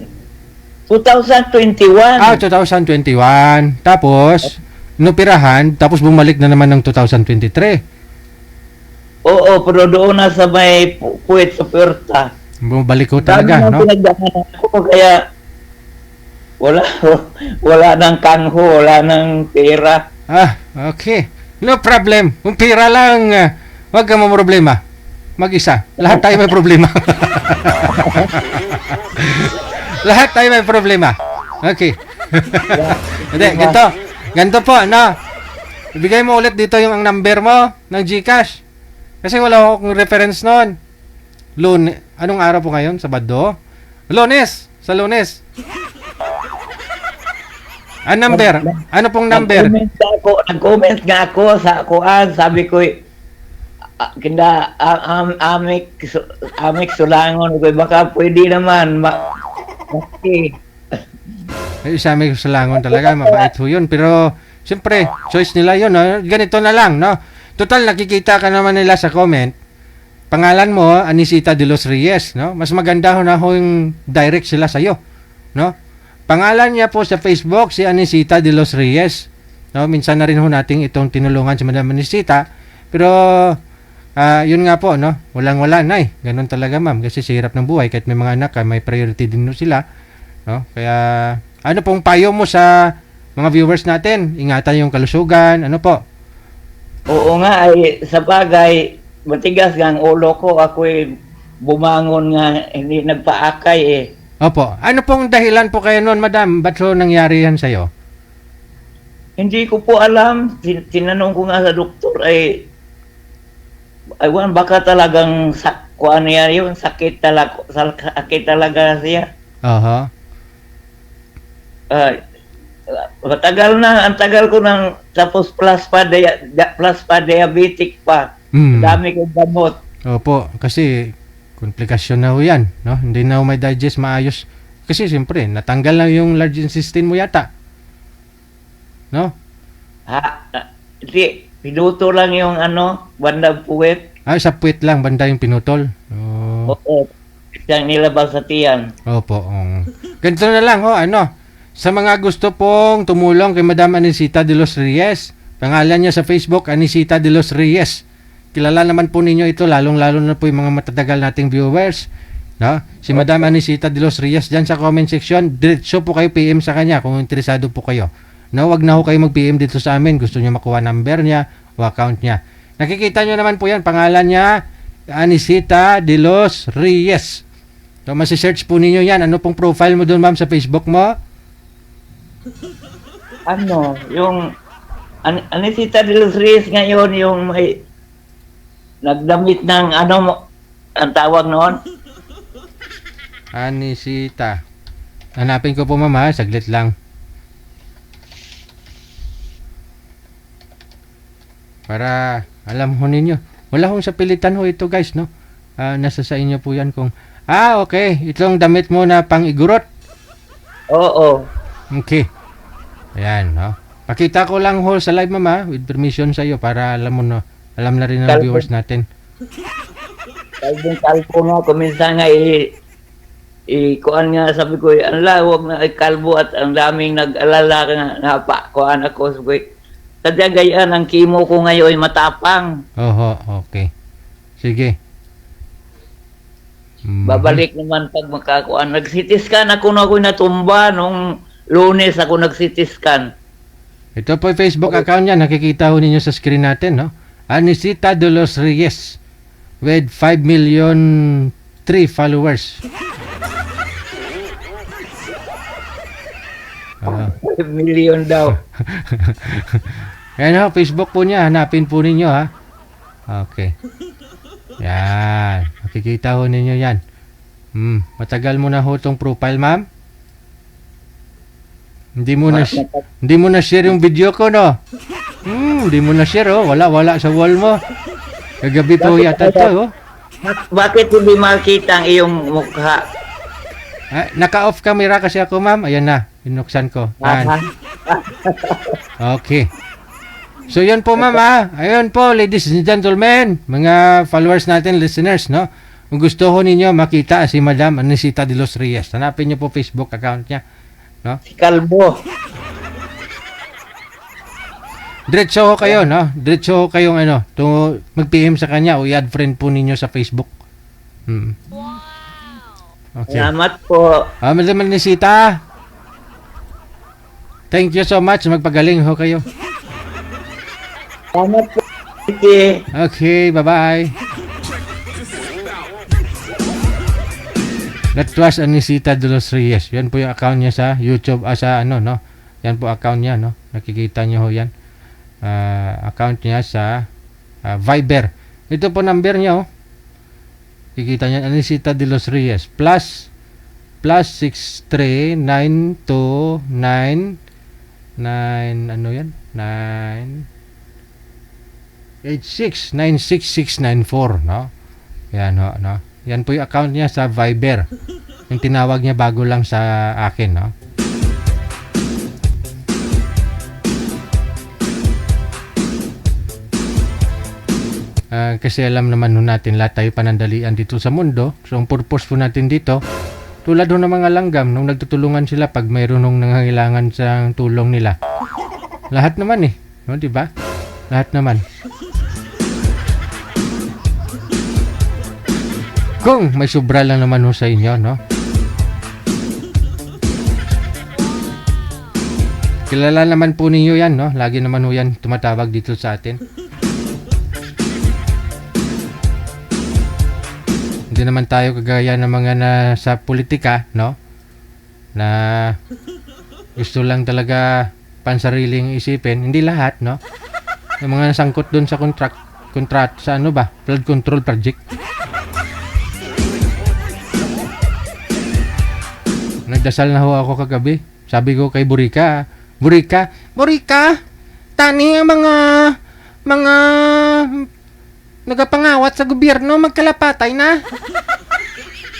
2021. 2021. Tapos, inoperahan, tapos bumalik na naman ng 2023. Oo, pero doon na sa may puwet sa puwerta. Bumalik ko talaga, no? Pinagdaanan ako, kaya wala nang kangho, wala nang pera. Okay. No problem. Kung pera lang, wag ka problema. Mag-isa. Lahat tayo may problema. Lahat tayo may problema. Okay. Hindi, ganito po, no? Ibigay mo ulit dito yung number mo ng GCash. Kasi wala akong reference nun. Anong araw po ngayon? Sabado? Lunes. Sa Lunes. Number? Ano pong number? Nag-comment nga ako sa kuan, sabi ko kinda amik sulangon ko baka pwede naman okay. Sa amik sulangon talaga mabait ho yun, pero siyempre choice nila yun, no? Ganito na lang, no? Total nakikita ka naman nila sa comment. Pangalan mo Anisita de los Reyes, no? Mas maganda ho na ho yung direct sila sa iyo, no? Pangalan niya po sa Facebook, si Anisita de los Reyes. No, minsan na rin ho nating itong tinulungan si Madam Anisita. Pero, yun nga po, no? Walang-wala na eh. Ganun talaga, ma'am. Kasi sa hirap ng buhay, kahit may mga anak, may priority din no sila. No? Kaya, ano pong payo mo sa mga viewers natin? Ingatan yung kalusugan. Ano po? Oo nga, ay, sa bagay, matigas nga ang ulo ko. Ako'y bumangon nga, hindi nagpaakay eh. Opo. Ano pong dahilan po kayo noon, madam? Ba't so nangyari yan sa'yo? Hindi ko po alam. Tinanong ko nga sa doktor ay baka talagang kuan niya yun, sakit talaga siya. Matagal na, ang tagal ko nang tapos plus pa diabetic pa. Dami kong gamot. Opo, kasi komplikasyon na ho yan, no? Hindi na ho may digest maayos. Kasi siyempre, natanggal na yung large intestine mo yata. No? Hindi, pinuto lang yung bandang puwet. Sa puwet lang, banda yung pinutol. Oo, siyang nilabas sa tiyan. Opo. Ganito na lang, sa mga gusto pong tumulong kay Madam Anisita de los Reyes, pangalan niya sa Facebook, Anisita de los Reyes. Kilala naman po ninyo ito, lalong-lalo na po yung mga matatagal nating viewers. No? Si Madam Anisita de los Reyes, dyan sa comment section, diretso po kayo PM sa kanya kung interesado po kayo. No, wag na ho kayo mag-PM dito sa amin. Gusto niyo makuha number niya o account niya. Nakikita niyo naman po yan, pangalan niya, Anisita de los Reyes. So, masi-search po ninyo yan. Ano pong profile mo doon, ma'am, sa Facebook mo? Yung Anisita de los Reyes ngayon, yung may nagdamit ng ang tawag noon? Anisita. Hanapin ko po, mama. Saglit lang. Para alam ho ninyo. Wala hong sa pilitan ho ito, guys, no? Nasa sa inyo po yan kung... okay. Itong damit mo na pang-igurot. Oo. Okay. Ayan, no? Pakita ko lang ho sa live, mama, with permission sa iyo para alam mo na, alam na rin ng Kalbo. viewers natin. Kalbo nga, kuminsan nga kuan nga sabi ko, ang lawag na kalbo at ang daming nag-alala nga kuan ako. Sabi ko, sadya gayaan, ang kimo ko ngayon ay matapang. Oho, okay. Sige. Babalik naman pag makakuan. Nag-CT-scan ako na ako'y natumba nung Lunes ako nag-CT-scan. Ito po yung Facebook account niya. Nakikita ho ninyo sa screen natin, no? Anisita de los Reyes with 5 million 3 followers. 5 million daw. Ayan ho, Facebook po niya. Hanapin po ninyo, ha? Okay. Yan. Makikita ho ninyo yan. Matagal mo na ho itong profile, ma'am? Hindi mo na share yung video ko, no? Hindi mo na share, oh. Wala sa wall mo. Kagabi po yata ito, oh. Bakit hindi makita ang iyong mukha? Naka-off camera kasi ako, ma'am. Ayan na. Binuksan ko. Yan. Okay. So, yun po, ma'am, ha? Ayun po, ladies and gentlemen, mga followers natin, listeners, no? Kung gusto ho ninyo makita si Madam Anisita de los Reyes, hanapin niyo po Facebook account niya, no? Si Kalbo. Diretso ho kayo, no? Diretso ho kayong mag-PM sa kanya o i-add friend po ninyo sa Facebook. Okay. Salamat po. Madam Anisita, thank you so much. Magpagaling ho kayo. Salamat po. Okay, bye-bye. That was Anisita de los Reyes. Yan po yung account niya sa YouTube, no? Yan po account niya, no? Nakikita niyo ho yan. Account niya sa Viber. Ito po number niya, oh. Kikita niya, Anisita de los Reyes. Plus 63929 ano yan? 986-96694, no? Yan ho, no? Yan po yung account niya sa Viber. Yung tinawag niya bago lang sa akin, no? Kasi alam naman ho natin, lahat tayo panandalian dito sa mundo. So, ang purpose po natin dito, tulad ho ng mga langgam, nung nagtutulungan sila pag mayroon nung nangangailangan sa tulong nila. Lahat naman eh, no? Diba? Lahat naman. Kung may sobra lang naman ho sa inyo, no? Kilala naman po ninyo yan, no? Lagi naman ho yan tumatawag dito sa atin. Hindi naman tayo kagaya ng mga nasa politika, no? Na gusto lang talaga pansariling isipin. Hindi lahat, no? Yung mga nasangkot doon sa contract sa flood control project. Nagdasal na ho ako kagabi. Sabi ko kay Burika, tani ang mga nagapangawat sa gobyerno magkalapatay na.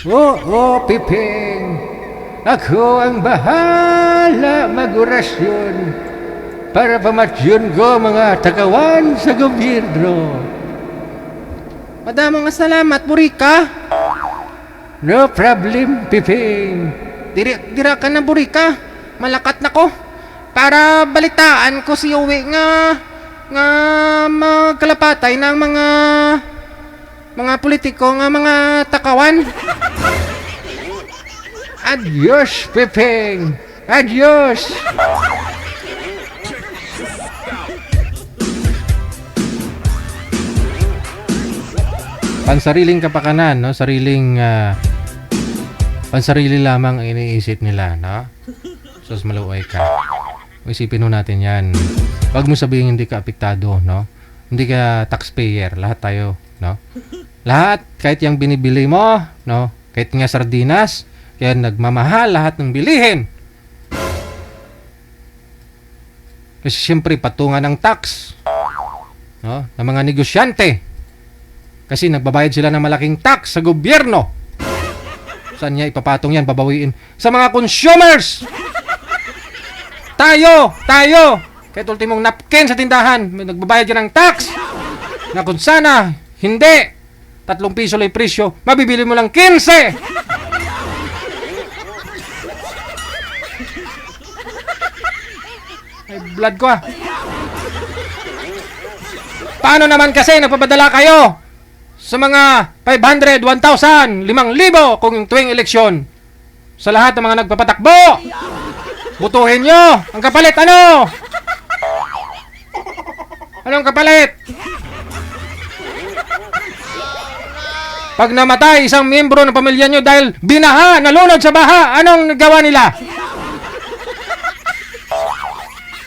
Oo, Piping. Ako ang bahala mag-orasyon para pamatyon ko mga tagawan sa gobyerno. Madamang salamat, Burika. No problem, Piping. Dira ka na, Burika. Malakat na ko. Para balitaan ko si Uwi nga magkalapatay ng mga politiko nga mga takawan. Adios, Pepeng. Adios. Pansariling kapakanan, no? Pansarili lamang ang iniisip nila, no? Sus, maluway ka. Isipin mo natin yan. Huwag mo sabihin hindi ka apektado, no? Hindi ka taxpayer. Lahat tayo, no? Lahat, kahit yung binibili mo, no? Kahit nga sardinas, kaya nagmamahal lahat ng bilihin. Kasi siyempre patungan ng tax, no? Ng mga negosyante. Kasi nagbabayad sila ng malaking tax sa gobyerno. Saan niya ipapatong yan, babawiin? Sa mga consumers! Tayo! Kahit ultimong napkin sa tindahan, may nagbabayad ka ng tax. Na kung sana, hindi. 3 piso lang yung presyo, mabibili mo lang 15. Ay, blood ko ah. Paano naman kasi nagpapadala kayo sa mga 500, 1,000, 5,000 kung yung tuwing eleksyon sa lahat ng mga nagpapatakbo? Butuhin nyo! Ang kapalit ano? Anong kapalit? Pag namatay isang miyembro ng pamilya nyo dahil binaha, nalunod sa baha, anong nagawa nila?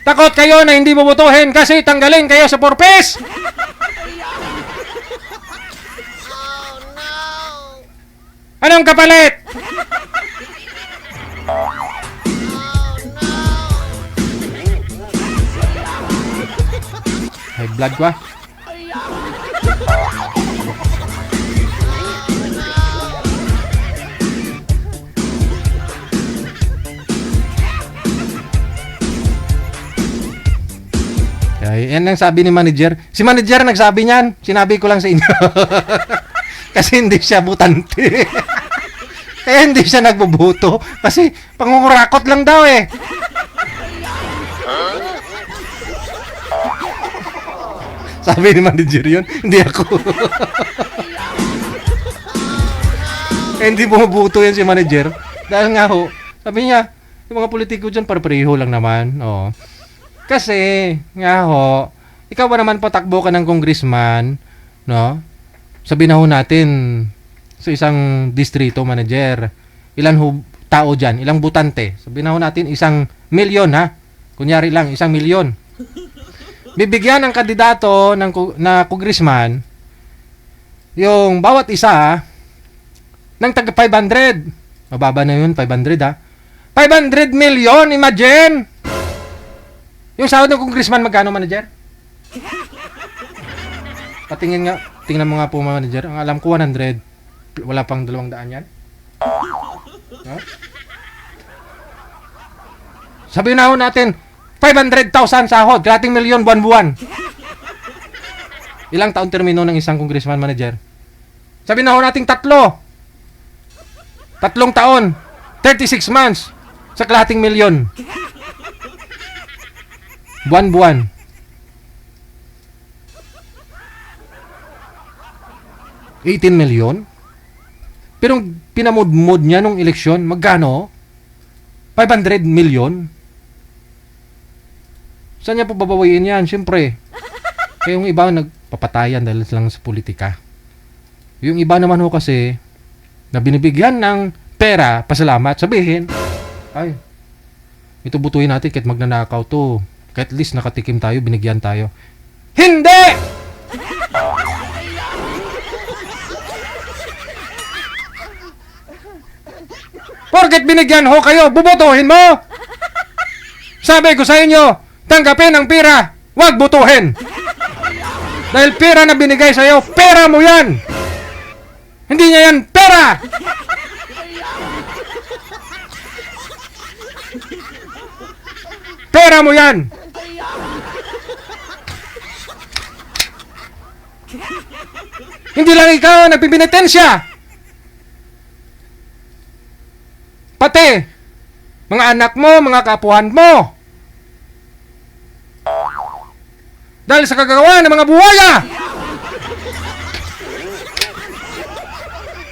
Takot kayo na hindi bubutuhin kasi tanggalin kayo sa purpose? Anong kapalit? May blood ko ah. Ay, yan ang sabi ni manager. Si manager nagsabi niyan. Sinabi ko lang sa inyo. Kasi hindi siya butante. Kaya hindi siya nagboboto. Kasi pangungurakot lang daw eh. Sabi ni manager yun. Hindi ako. Eh, hindi bumubuto yan si manager. Dahil nga ho, sabi niya, yung mga politiko dyan, pareho lang naman. Oo. Kasi, nga ho, ikaw ba naman patakbo ka ng congressman, no? Sabihin na ho natin, sa isang distrito manager, ilan ho tao dyan, ilang butante. Sabihin na ho natin, 1 milyon ha. Kunyari lang, 1 milyon. Bibigyan ng kandidato na congressman, yung bawat isa, ng taga 500. Mababa na yun, 500 ha. 500 million, imagine! Yung sahod ng congressman, magkano, manager? Tingnan mo nga po, manager. Ang alam ko, 100. Wala pang 200 yan. No? Sabihin na ho natin, 500,000 sahod, kalating milyon buwan-buwan. Ilang taon termino ng isang congressman, manager? Sabihin na ho natin 3 taon, 36 months, sa kalating milyon. Buwan-buwan. $18 million? Pero pinamod-mod niya nung eleksyon, magkano? 500 million? Saan niya po babawain yan? Siyempre. Kaya yung iba nagpapatayan dahil lang sa politika. Yung iba naman ho kasi, na binibigyan ng pera, pasalamat, sabihin, ay, ito butuin natin kahit magnanakaw to. Kahit at least nakatikim tayo, binigyan tayo. Hindi! Porket binigyan ho kayo, bubutuhin mo! Sabi ko sa inyo, tanggapin ang pera, wag butuhin! Dahil pera na binigay sa'yo, pera mo yan! Hindi niya yan pera! Pera mo yan! Hindi lang ikaw nagpipinitensya. Pati mga anak mo, mga kapuhan mo. Dahil sa kagagawa ng mga buwaya.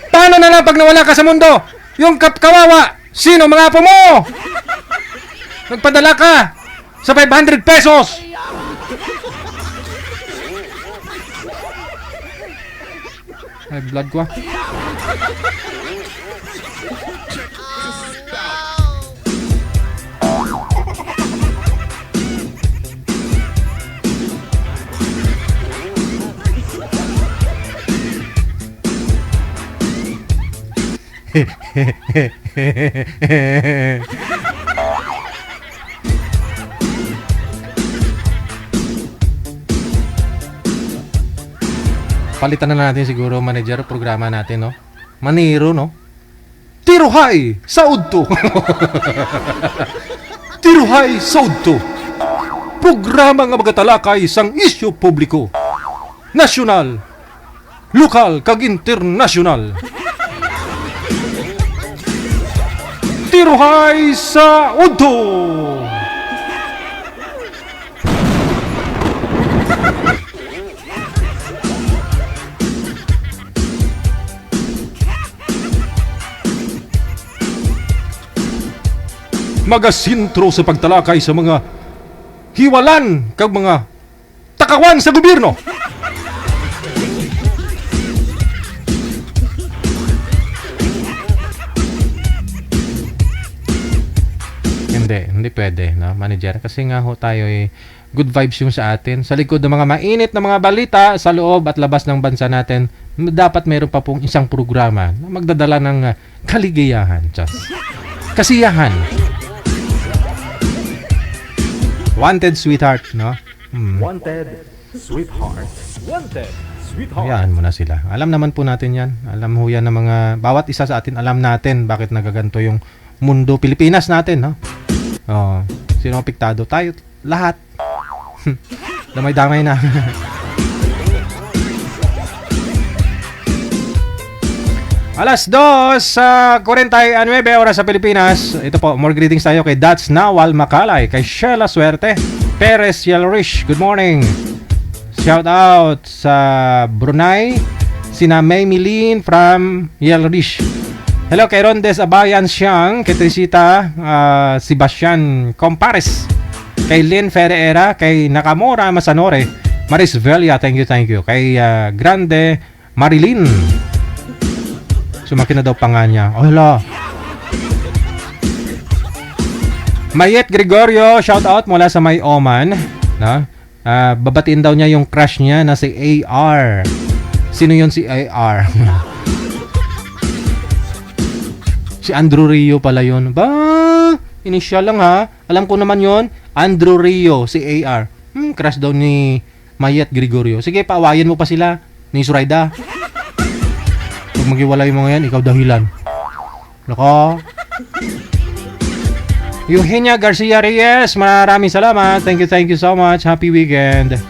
Paano na lang pag nawala ka sa mundo? Yung kawawa, sino mga apo mo? Nagpadala ka sa 500 pesos. Ay, blood ko ah. Palitan na natin siguro, manager, programa natin, no? Maniro, no? Tiruhay! Saud to! Tiruhay! Saud to! programa nga magatalakay sang isyu publiko, nasyonal, lokal kag internasyonal. Tiruhay sa Udto! Magasintro sa pagtalakay sa mga hiwalan kag mga takawan sa gobyerno. Hindi pwede, no, manager, kasi nga ho tayo good vibes yung sa atin. Sa likod ng mga mainit na mga balita sa loob at labas ng bansa natin, dapat meron pa pong isang programa na magdadala ng kaligayahan, kasiyahan. Wanted sweetheart, no? Wanted sweetheart. Wanted sweetheart. Hayaan mo na sila. Alam naman po natin yan. Alam ho yan ng mga, bawat isa sa atin, alam natin bakit nagaganto yung mundo Pilipinas natin, no? Oh, sino apektado? Tayo, lahat. Damay-damay na. Alas 2:49 oras sa Pilipinas. Ito po, more greetings tayo kay Dats Nawal Macalay, kay Sheila Suerte, Perez Yelrish, good morning. Shout out sa Brunei, sina May Milin from Yelrish. Hello kay Rondes Abayan Siang, kay Trisita Sebastian Compares, kay Lynn Ferreira, kay Nakamura Masanore, Maris Velia, thank you. Kay Grande Marilyn. Sumaki na daw panga niya. Oh, hala. Mayet Gregorio, shout out mula sa May Oman. No? Babatiin daw niya yung crush niya na si AR. Sino yun si AR? Si Andrew Rio pala yun. Ba? Initial lang ha. Alam ko naman yun. Andrew Rio, si AR. Crush daw ni Mayet Gregorio. Sige, paawayan mo pa sila ni Suraida. Pag maghiwalay mo ngayon, ikaw dahilan. Nako. Eugenia Garcia Reyes, maraming salamat. Thank you so much. Happy weekend.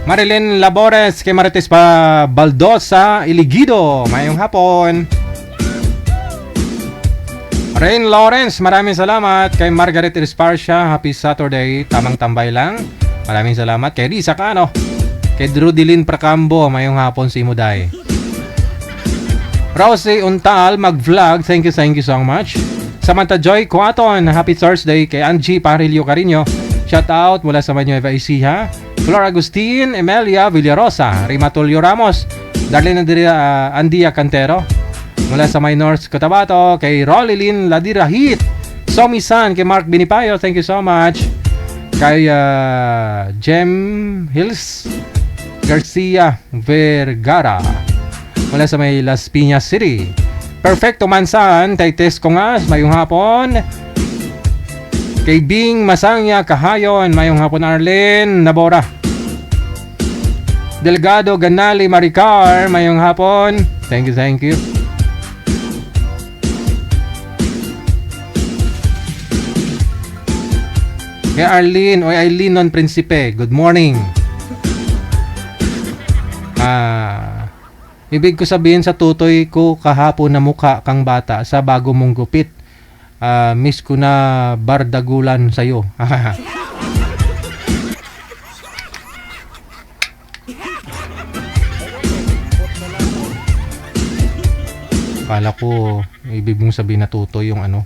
Marilyn Labores, kay Marites pa Baldosa, Iligido, mayong hapon. Rain Lawrence, maraming salamat. Kay Margaret Esparcia, happy Saturday. Tamang tambay lang. Maraming salamat. Kay Risa Cano, kay Drudilin Pracambo, mayong hapon si Muday. Rosie Untal mag-vlog, thank you so much. Samantha Joy Cuaton, happy Thursday. Kay Angie Parillo Carino, shout out mula sa Manueva Ecija. Flor Agustin, Emelia Villarosa, Rima Tulio Ramos, Darlene Andia Cantero, mula sa Minors Cotabato. Kay Rolilyn Ladirahit, Somi-san, kay Mark Binipayo, thank you so much. Kay Jem Hills Garcia Vergara, mula sa may Las Piñas City. Perfecto Mansan, Taites Congas, mayong hapon. Kay Bing Masangya Kahayon, mayong hapon. Arlene Nabora, Delgado Ganali Maricar, mayong hapon. Thank you. Kay Arlene o Aileen Non Principe, good morning. Ibig ko sabihin sa tutoy ko kahapon na mukha kang bata sa bago mong gupit. Miss ko na bardagulan sa'yo. Kala ko ibig mong sabihin na tutoy yung ano.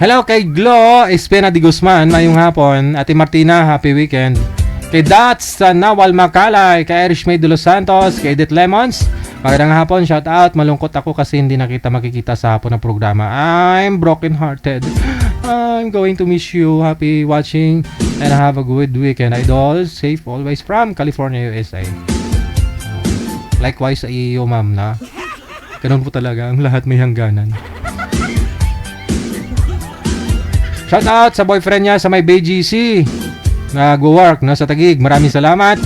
Hello kay Glo Espena de Guzman, mayong hapon. Ate Martina, happy weekend. Kay Dats Nawal Macalay, kay Irish May de Los Santos, kay Edith Lemons, magandang hapon, shout out. Malungkot ako kasi hindi makikita sa hapon ng programa. I'm broken hearted. I'm going to miss you. Happy watching and have a good weekend. Idol, safe always from California, USA. Likewise sa iyo, ma'am, na ganun po talaga, ang lahat may hangganan. Shout out sa boyfriend niya sa may BGC, nag-work na sa Taguig. Maraming salamat.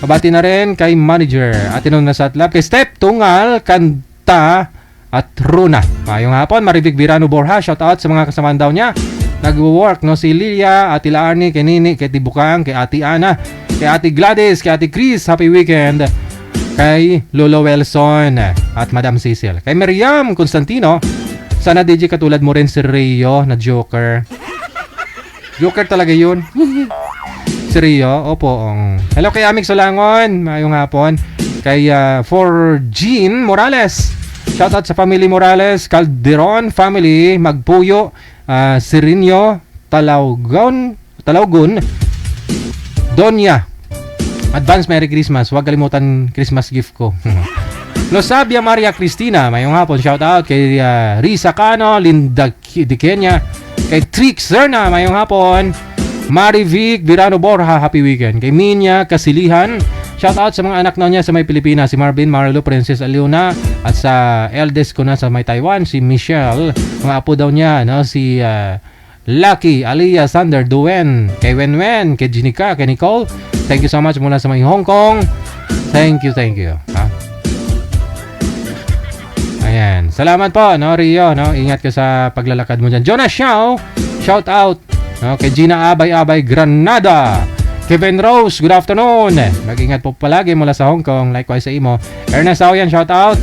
Pabati na rin kay manager. At inong nasa Atlap. Kay Step Tungal Kanta at Runa. Mayong hapon, Maribig Virano Borja, shout out sa mga kasamaan daw niya. Nag-work, no? Si Lilia, Ate Laarni, kay Nini, kay Tibukang, kay Ate Ana, kay Ate Gladys, kay Ate Chris, happy weekend. Kay Lolo Wilson at Madam Cecil. Kay Miriam Constantino, sana DJ katulad mo rin si Rio na Joker. Joker talaga yun. Si Rio, opo. Hello kay Amik Solangon, mayong hapon. Kay for Jean Morales, shoutout sa family Morales, Calderon family, Magpuyo, Sirinyo, Talaugon, Donya. Advance Merry Christmas. Huwag kalimutan Christmas gift ko. Losabia Maria Cristina, mayong hapon, shoutout kay Risa Cano, Linda Di Kenya, kay Trix Zerna, mayong hapon. Marivic Virano Borja, happy weekend. Kay Minya Kasilihan, shoutout sa mga anak na niya sa may Pilipinas, si Marvin, Marlo, Princess Aliona, at sa eldest ko na sa may Taiwan, si Michelle. Mga apo daw niya, no? Si Lucky, Aliyah, Sander, Duen, kay Wenwen, kay Jinika, kay Nicole. Thank you so much mula sa may Hong Kong. Thank you. Ayan. Salamat po, no, Rio, no? Ingat ka sa paglalakad mo dyan. Jonas Xiao, shout out. No, kay Gina Abay Granada. Kevin Rose, good afternoon. Mag-ingat po palagi mula sa Hong Kong. Likewise sa imo. Ernest Aoyan, shout out.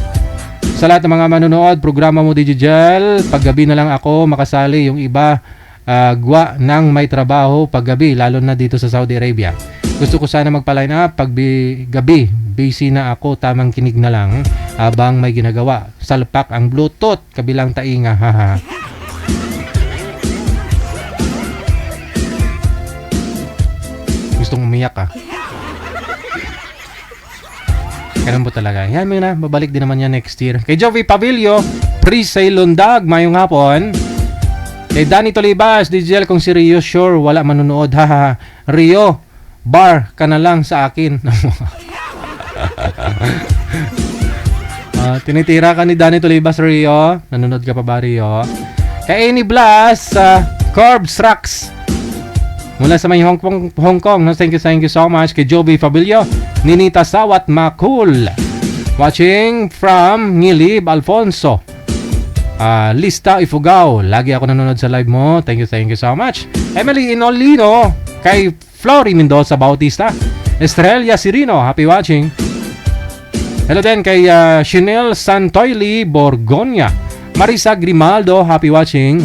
Sa lahat ng mga manonood, programa mo Digigel. Paggabi na lang ako makasali, yung iba gwa ng may trabaho paggabi, lalo na dito sa Saudi Arabia. Gusto ko sana magpa-line up pag gabi. Busy na ako, tamang kinig na lang habang may ginagawa. Salpak ang Bluetooth, kabilang tainga. Haha. Gustong umiyak ka. Ganun po talaga. Yan mo na, babalik din naman yan next year. Kay Jovi Pavilio, Prisay Lundag, mayong hapon. Kay Danny Tolibas, DJL kung si Rio, sure, wala manunood. Haha. Rio, bar ka na lang sa akin. Tinitira ka ni Danny Tolibas, Rio. Nanonood ka pa ba, Rio? Kay Amy Blas, Corb Strax, mula sa may Hong Kong. No? Thank you so much. Kay Joby Fabilio, Ninita Sawat Makul, watching from Ngilib Alfonso, Lista Ifugao, lagi ako nanonood sa live mo. Thank you so much. Emily Inolino, kay Flory Mendoza Bautista, Estrella Sirino, happy watching. Hello din kay Chanel Santoyli Borgonya, Marisa Grimaldo, happy watching.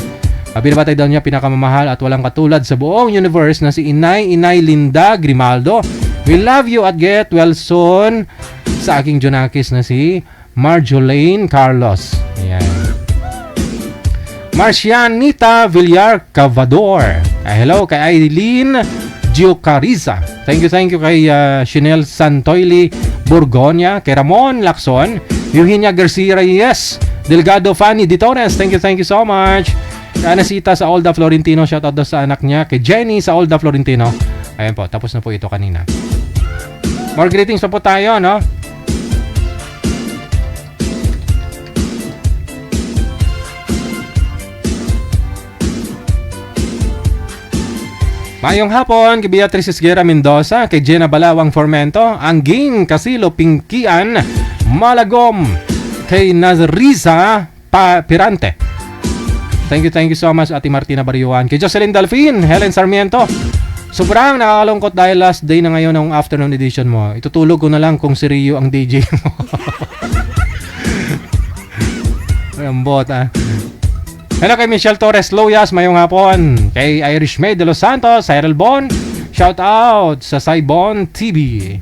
Binabatay daw niya pinakamamahal at walang katulad sa buong universe na si Inay Linda Grimaldo. We love you at get well soon. Sa aking Jonakis na si Marjolaine Carlos. Ayan. Marcianita Villar Cavador. Hello kay Aileen Giocariza. Thank you kay Chanel Santoyli Borgonya, kay Ramon Lacson, Eugenia Garcia Reyes, Delgado Fanny Di Torres. Thank you so much. Anasita sa Olda Florentino, shoutout daw sa anak niya. Kay Jenny sa Olda Florentino. Ayan po, tapos na po ito kanina. More greetings pa po tayo, no? Mayong hapon, kay Beatrice Esguera Mendoza, kay Jenna Balawang Formento, Angging Casilo Pingkian Malagom, kay Nazriza Pirante. Thank you so much, Ate Martina Bariuan. Kay Jocelyn Dalfin, Helen Sarmiento. Sobrang nakakalungkot dahil last day na ngayon ng afternoon edition mo. Itutulog ko na lang kung si Rio ang DJ mo. Rambot, Hello kay Michelle Torres Loyas, mayong hapon. Kay Irish Maid de Los Santos, Cyril Bon, shout out sa Saibon TV.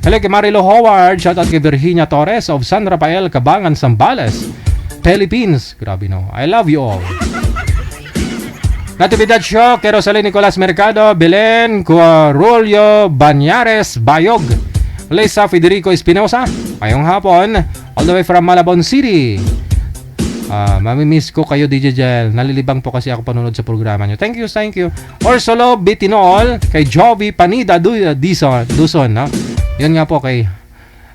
Hello kay Marilo Howard, shout out kay Virginia Torres of San Rafael, Cabangan, Zambales, Philippines. Grabe no. I love you all. Natividad Show, kay Rosalie Nicolas Mercado, Belen Cuarullo Banyares Bayog, Lisa Federico Espinosa, mayong hapon, all the way from Malabon City. Mamimiss ko kayo, DJ Jel. Nalilibang po kasi ako panunod sa programa nyo. Thank you. Orsolo Bitinol, kay Jovi Panida Duson, no? Yun nga po kay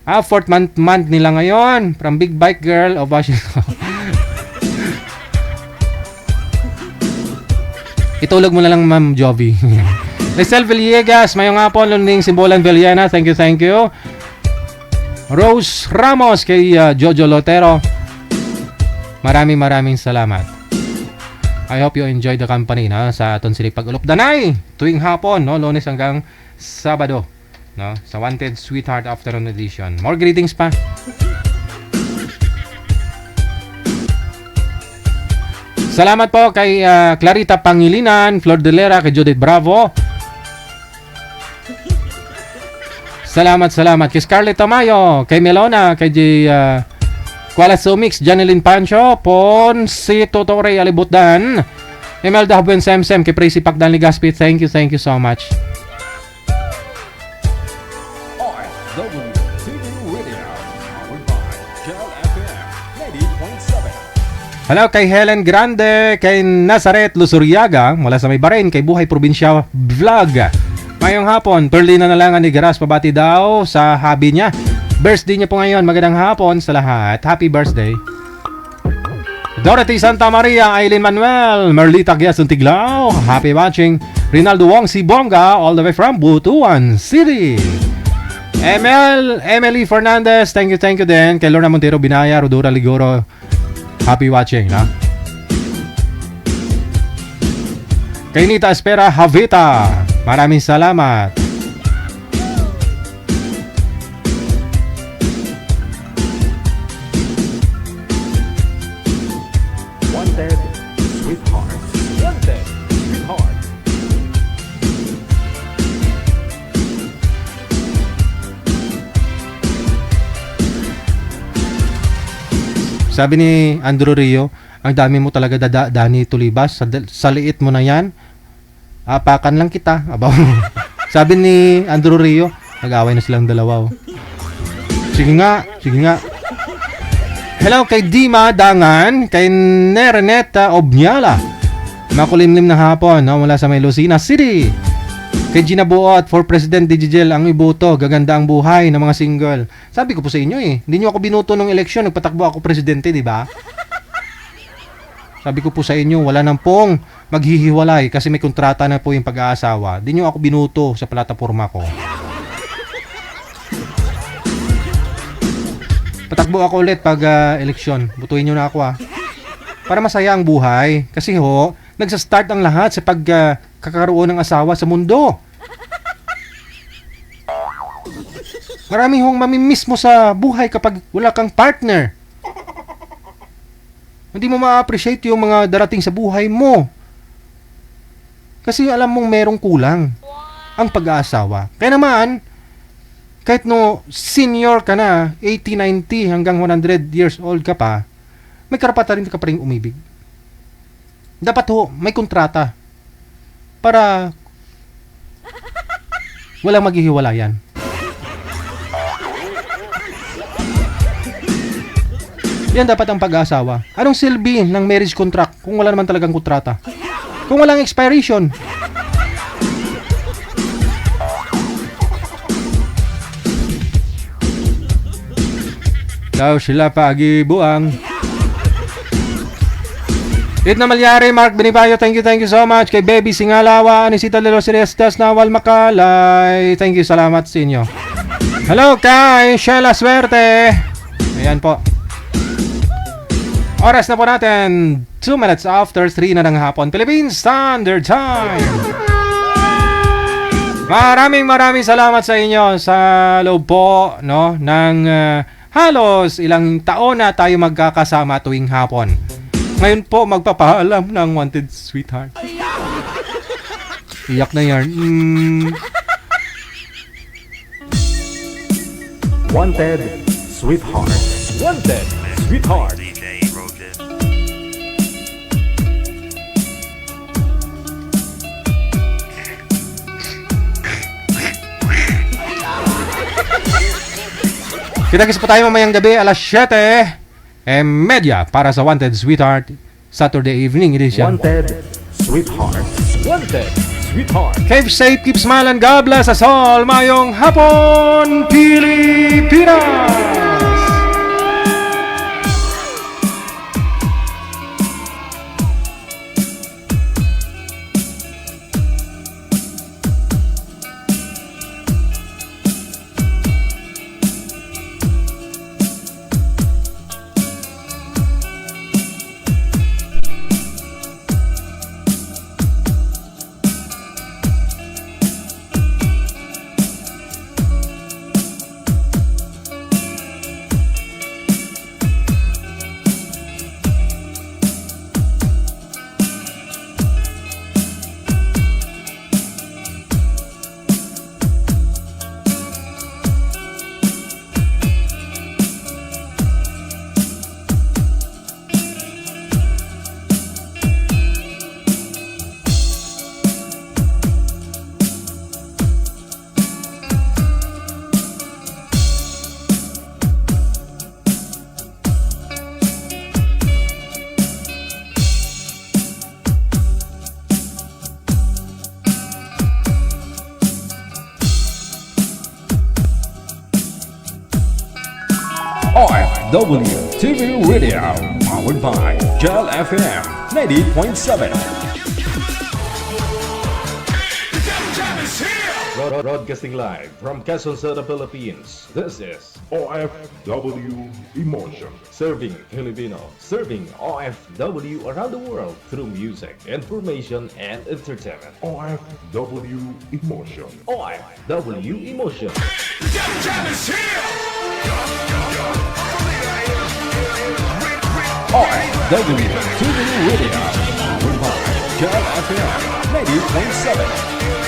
4th month nila ngayon from Big Bike Girl of Washington. Itulog mo na lang, Ma'am Jovi. Lysel Villegas, mayong nga po, Luning Simbolan Villena. Thank you. Rose Ramos, kay Jojo Lotero. Maraming salamat. I hope you enjoy the company na sa aton sila pag-ulop-danay tuwing hapon, no, Lunes hanggang Sabado, no, sa Wanted Sweetheart Afternoon Edition. More greetings pa. Salamat po kay Clarita Pangilinan, Flor Delera, kay Judith Bravo. Salamat kay Scarlett Tamayo, kay Melona, kay Kuala Sumix, Janeline Pancho, Ponce Totore Alibutdan, Imelda Habuen Semsem, kay Tracy Pagdan Ligaspi. Thank you so much. OFW TV Radio, powered by Shell FM 90.7. Hello kay Helen Grande, kay Nazaret Lusuriaga, mula sa may Bahrain, kay Buhay Probinsya Vlog. Mayong hapon, Perlina na lang ni Garas, pabati daw sa hobby niya. Birthday niya po ngayon. Magandang hapon sa lahat. Happy birthday. Dorothy Santa Maria, Aileen Manuel, Merlita Giasun Tiglao, happy watching. Rinaldo Wong Sibonga, all the way from Butuan City. Emily Fernandez, thank you din. Kay Lorna Montero Binaya, Rodora Ligoro, happy watching, na. Kay Nita Espera Havita, maraming salamat. Wanted Sweetheart. Wanted Sweetheart. Sabi ni Andrew Rio, ang dami mo talaga Dani Tulibas, sa liit mo na yan, apakan lang kita. Abaw. Sabi ni Andrew Rio, nag-away na silang dalawa. Sige nga. Hello kay Dima Dangan, kay Nereneta Obnyala, makulimlim na hapon, no, mula sa may Lucena City. Kay Gina Buot, for President Digigel ang iboto, gaganda ang buhay ng mga single. Sabi ko po sa inyo hindi nyo ako binuto ng eleksyon, nagpatakbo ako presidente, di ba? Sabi ko po sa inyo, wala nang pong maghihiwalay kasi may kontrata na po yung pag-aasawa. Di nyo ako binuto sa plataforma ko. Patakbo ako ulit pag eleksyon. Butuin nyo na ako para masaya ang buhay. Kasi nagsastart ang lahat sa pagkakaroon ng asawa sa mundo. Marami mamimiss mo sa buhay kapag wala kang partner. Hindi mo ma-appreciate yung mga darating sa buhay mo. Kasi alam mong merong kulang ang pag-aasawa. Kaya naman, kahit senior ka na, 80, 90 hanggang 100 years old ka pa, may karapatan rin ka pa rin umibig. Dapat may kontrata para walang maghihiwalayan. Yan dapat ang pag-aasawa. Anong silbi ng marriage contract kung wala naman talagang kontrata? Kung walang expiration? Daw sila pag-ibuang. It na Malyari, Mark Benibayo, thank you so much. Kay Baby Singalawa, Anisita de los Restas, Nawal Makalay, thank you, salamat sa inyo. Hello kay Sheila Suerte. Ayan po. Oras na po natin 2 minutes after 3 na ng hapon, Philippine Standard Time. Maraming salamat sa inyo sa loob po ng halos ilang taon na tayo magkakasama tuwing hapon. Ngayon po magpapaalam ng Wanted Sweetheart. Iyak na yan. Wanted Sweetheart. Wanted Sweetheart. Kita-kits pa tayo mamayang gabi alas 7:30 para sa Wanted Sweetheart Saturday evening edition. Wanted Sweetheart. Wanted Sweetheart. Keep safe, keep smiling. God bless us all. Mayong hapon, Pilipinas! OFW TV Radio, powered by Gel FM 90.7. Broadcasting live from Quezon City, Philippines. This is OFW Emotion. Serving Filipino, serving OFW around the world through music, information, and entertainment. OFW Emotion. OFW Emotion. OFW TV Radio, powered by Gel FM 90.7.